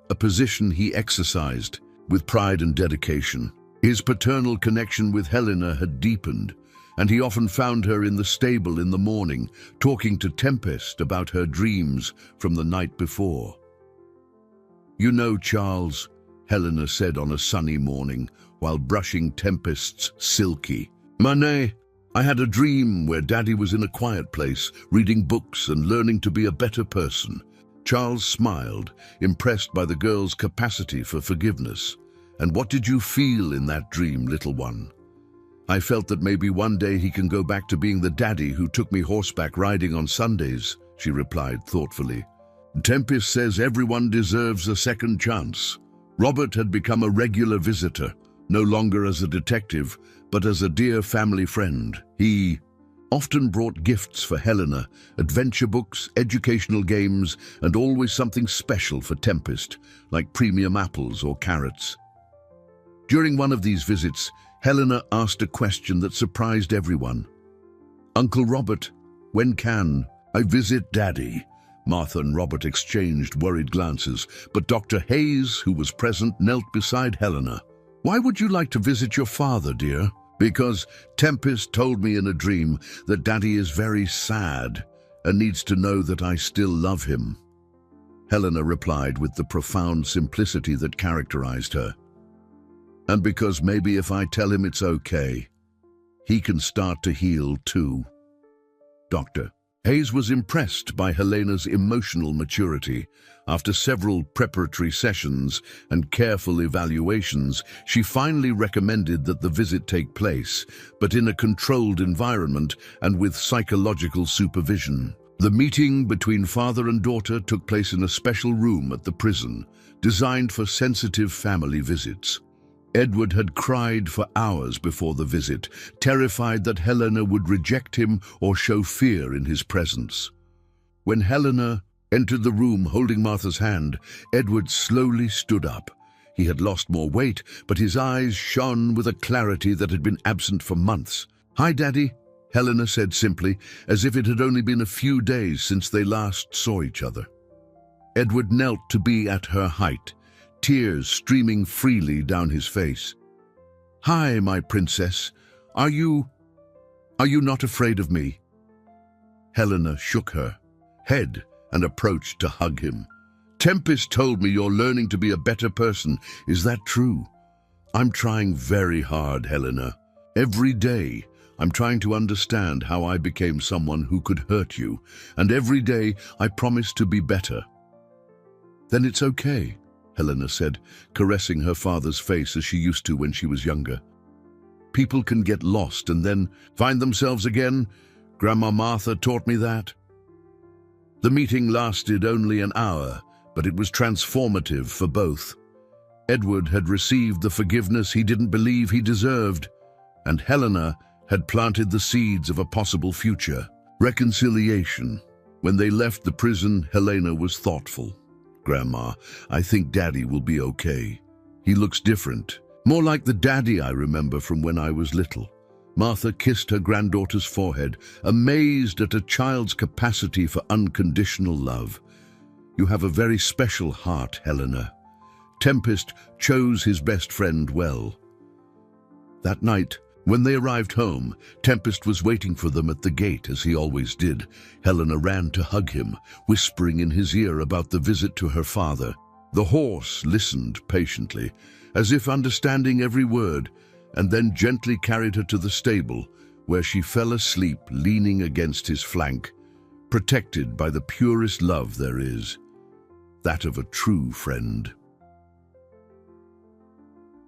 a position he exercised with pride and dedication. His paternal connection with Helena had deepened, and he often found her in the stable in the morning, talking to Tempest about her dreams from the night before. "You know, Charles," Helena said on a sunny morning, while brushing Tempest's silky mane, "I had a dream where Daddy was in a quiet place, reading books and learning to be a better person." Charles smiled, impressed by the girl's capacity for forgiveness. "And what did you feel in that dream, little one?" "I felt that maybe one day he can go back to being the daddy who took me horseback riding on Sundays," she replied thoughtfully. "Tempest says everyone deserves a second chance." Robert had become a regular visitor, no longer as a detective, but as a dear family friend. He often brought gifts for Helena, adventure books, educational games, and always something special for Tempest, like premium apples or carrots. During one of these visits, Helena asked a question that surprised everyone. "Uncle Robert, when can I visit Daddy?" Martha and Robert exchanged worried glances, but Dr. Hayes, who was present, knelt beside Helena. "Why would you like to visit your father, dear?" "Because Tempest told me in a dream that Daddy is very sad and needs to know that I still love him," Helena replied with the profound simplicity that characterized her. "And because maybe if I tell him it's okay, he can start to heal too." Dr. Hayes was impressed by Helena's emotional maturity. After several preparatory sessions and careful evaluations, she finally recommended that the visit take place, but in a controlled environment and with psychological supervision. The meeting between father and daughter took place in a special room at the prison, designed for sensitive family visits. Edward had cried for hours before the visit, terrified that Helena would reject him or show fear in his presence. When Helena entered the room holding Martha's hand, Edward slowly stood up. He had lost more weight, but his eyes shone with a clarity that had been absent for months. "Hi, Daddy," Helena said simply, as if it had only been a few days since they last saw each other. Edward knelt to be at her height, tears streaming freely down his face. "Hi, my princess. Are you not afraid of me?" Helena shook her head and approached to hug him. "Tempest told me you're learning to be a better person. Is that true?" "I'm trying very hard, Helena. Every day, I'm trying to understand how I became someone who could hurt you, and every day I promise to be better." "Then it's okay," Helena said, caressing her father's face as she used to when she was younger. "People can get lost and then find themselves again. Grandma Martha taught me that." The meeting lasted only an hour, but it was transformative for both. Edward had received the forgiveness he didn't believe he deserved, and Helena had planted the seeds of a possible future. Reconciliation. When they left the prison, Helena was thoughtful. "Grandma, I think Daddy will be okay. He looks different, more like the Daddy I remember from when I was little." Martha kissed her granddaughter's forehead, amazed at a child's capacity for unconditional love. "You have a very special heart, Helena. Tempest chose his best friend well." That night, when they arrived home, Tempest was waiting for them at the gate, as he always did. Helena ran to hug him, whispering in his ear about the visit to her father. The horse listened patiently, as if understanding every word, and then gently carried her to the stable, where she fell asleep leaning against his flank, protected by the purest love there is, that of a true friend.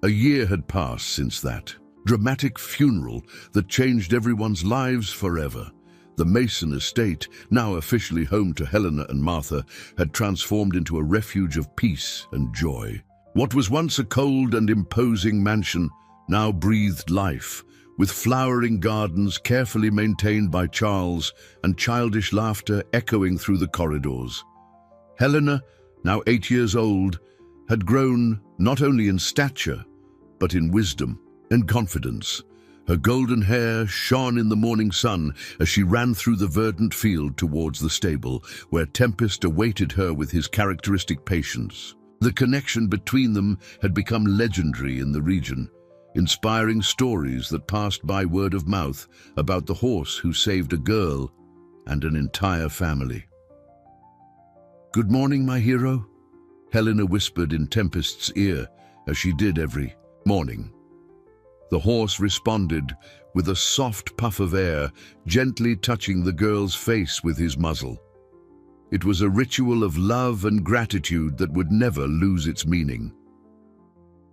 A year had passed since that dramatic funeral that changed everyone's lives forever. The Mason estate, now officially home to Helena and Martha, had transformed into a refuge of peace and joy. What was once a cold and imposing mansion now breathed life, with flowering gardens carefully maintained by Charles and childish laughter echoing through the corridors. Helena, now 8 years old, had grown not only in stature, but in wisdom and confidence. Her golden hair shone in the morning sun as she ran through the verdant field towards the stable, where Tempest awaited her with his characteristic patience. The connection between them had become legendary in the region, inspiring stories that passed by word of mouth about the horse who saved a girl and an entire family. "Good morning, my hero," Helena whispered in Tempest's ear, as she did every morning. The horse responded with a soft puff of air, gently touching the girl's face with his muzzle. It was a ritual of love and gratitude that would never lose its meaning.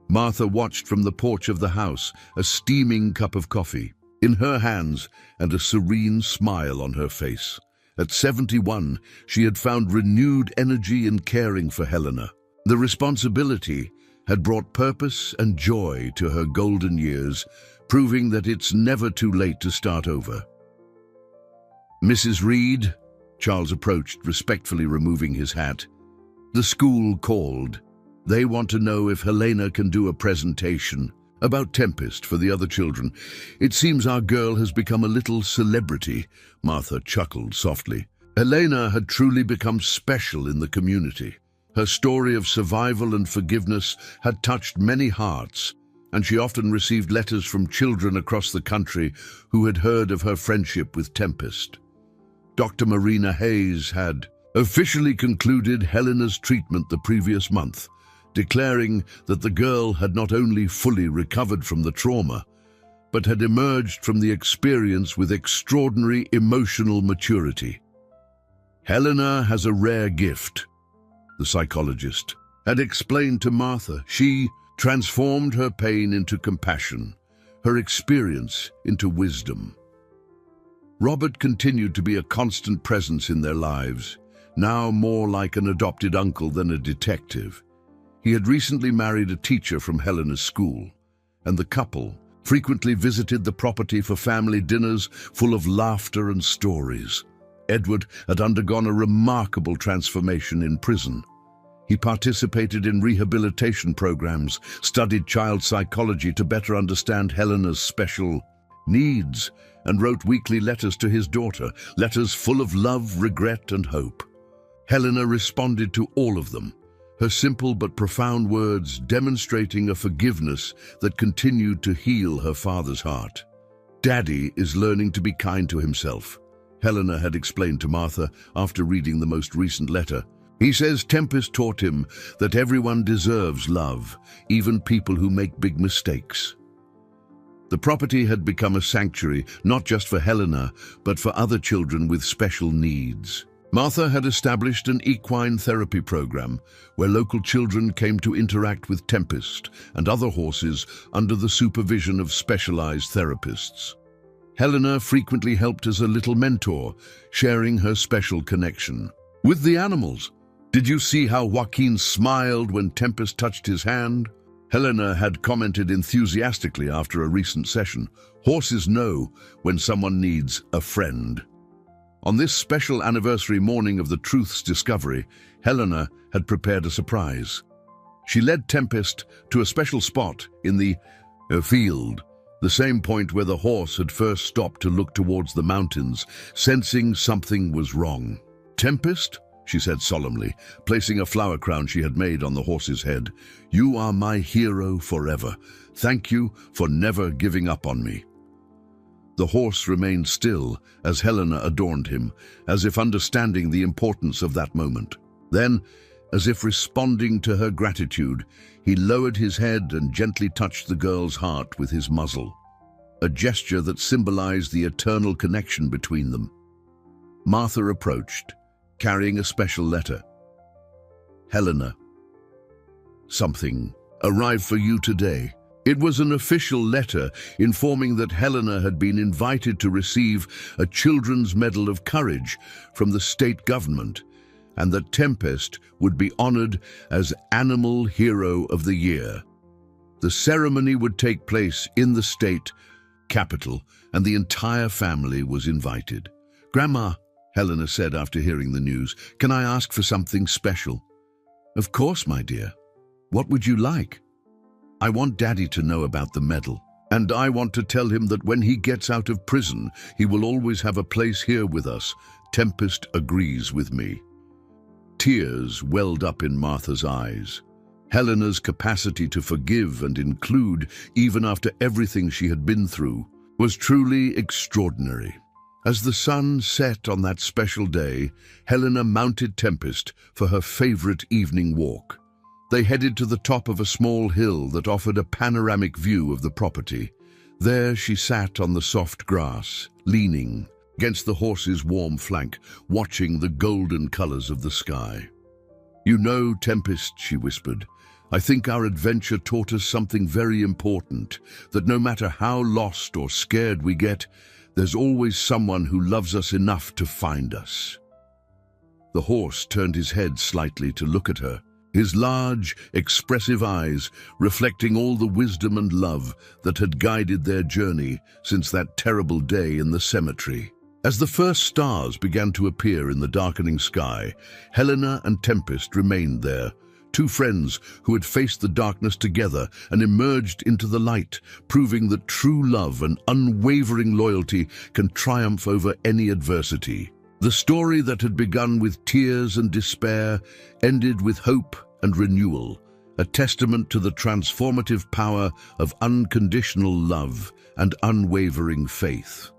Martha watched from the porch of the house, a steaming cup of coffee in her hands and a serene smile on her face. At 71, she had found renewed energy in caring for Helena. The responsibility had brought purpose and joy to her golden years, proving that it's never too late to start over. "Mrs. Reed," Charles approached, respectfully removing his hat. "The school called. They want to know if Helena can do a presentation about Tempest for the other children. It seems our girl has become a little celebrity," Martha chuckled softly. Helena had truly become special in the community. Her story of survival and forgiveness had touched many hearts, and she often received letters from children across the country who had heard of her friendship with Tempest. Dr. Marina Hayes had officially concluded Helena's treatment the previous month, declaring that the girl had not only fully recovered from the trauma, but had emerged from the experience with extraordinary emotional maturity. "Helena has a rare gift," the psychologist had explained to Martha. "She transformed her pain into compassion, her experience into wisdom." Robert continued to be a constant presence in their lives, now more like an adopted uncle than a detective. He had recently married a teacher from Helena's school, and the couple frequently visited the property for family dinners full of laughter and stories. Edward had undergone a remarkable transformation in prison. He participated in rehabilitation programs, studied child psychology to better understand Helena's special needs, and wrote weekly letters to his daughter, letters full of love, regret, and hope. Helena responded to all of them, her simple but profound words demonstrating a forgiveness that continued to heal her father's heart. "Daddy is learning to be kind to himself," Helena had explained to Martha after reading the most recent letter. "He says Tempest taught him that everyone deserves love, even people who make big mistakes." The property had become a sanctuary, not just for Helena, but for other children with special needs. Martha had established an equine therapy program where local children came to interact with Tempest and other horses under the supervision of specialized therapists. Helena frequently helped as a little mentor, sharing her special connection with the animals. "Did you see how Joaquin smiled when Tempest touched his hand?" Helena had commented enthusiastically after a recent session. "Horses know when someone needs a friend." On this special anniversary morning of the truth's discovery, Helena had prepared a surprise. She led Tempest to a special spot in the field, the same point where the horse had first stopped to look towards the mountains, sensing something was wrong. "Tempest," she said solemnly, placing a flower crown she had made on the horse's head, "you are my hero forever. Thank you for never giving up on me." The horse remained still as Helena adorned him, as if understanding the importance of that moment. Then, as if responding to her gratitude, he lowered his head and gently touched the girl's heart with his muzzle, a gesture that symbolized the eternal connection between them. Martha approached, carrying a special letter. "Helena, something arrived for you today." It was an official letter informing that Helena had been invited to receive a Children's Medal of Courage from the state government, and that Tempest would be honored as Animal Hero of the Year. The ceremony would take place in the state capital, and the entire family was invited. "Grandma," Helena said after hearing the news, "can I ask for something special?" "Of course, my dear. What would you like?" I want Daddy to know about the medal. And I want to tell him that when he gets out of prison, he will always have a place here with us. Tempest agrees with me. Tears welled up in Martha's eyes. Helena's capacity to forgive and include, even after everything she had been through, was truly extraordinary. As the sun set on that special day, Helena mounted Tempest for her favorite evening walk. They headed to the top of a small hill that offered a panoramic view of the property. There she sat on the soft grass, leaning against the horse's warm flank, watching the golden colors of the sky. "You know, Tempest," she whispered, "I think our adventure taught us something very important, that no matter how lost or scared we get, there's always someone who loves us enough to find us." The horse turned his head slightly to look at her, his large, expressive eyes reflecting all the wisdom and love that had guided their journey since that terrible day in the cemetery. As the first stars began to appear in the darkening sky, Helena and Tempest remained there, two friends who had faced the darkness together and emerged into the light, proving that true love and unwavering loyalty can triumph over any adversity. The story that had begun with tears and despair ended with hope and renewal, a testament to the transformative power of unconditional love and unwavering faith.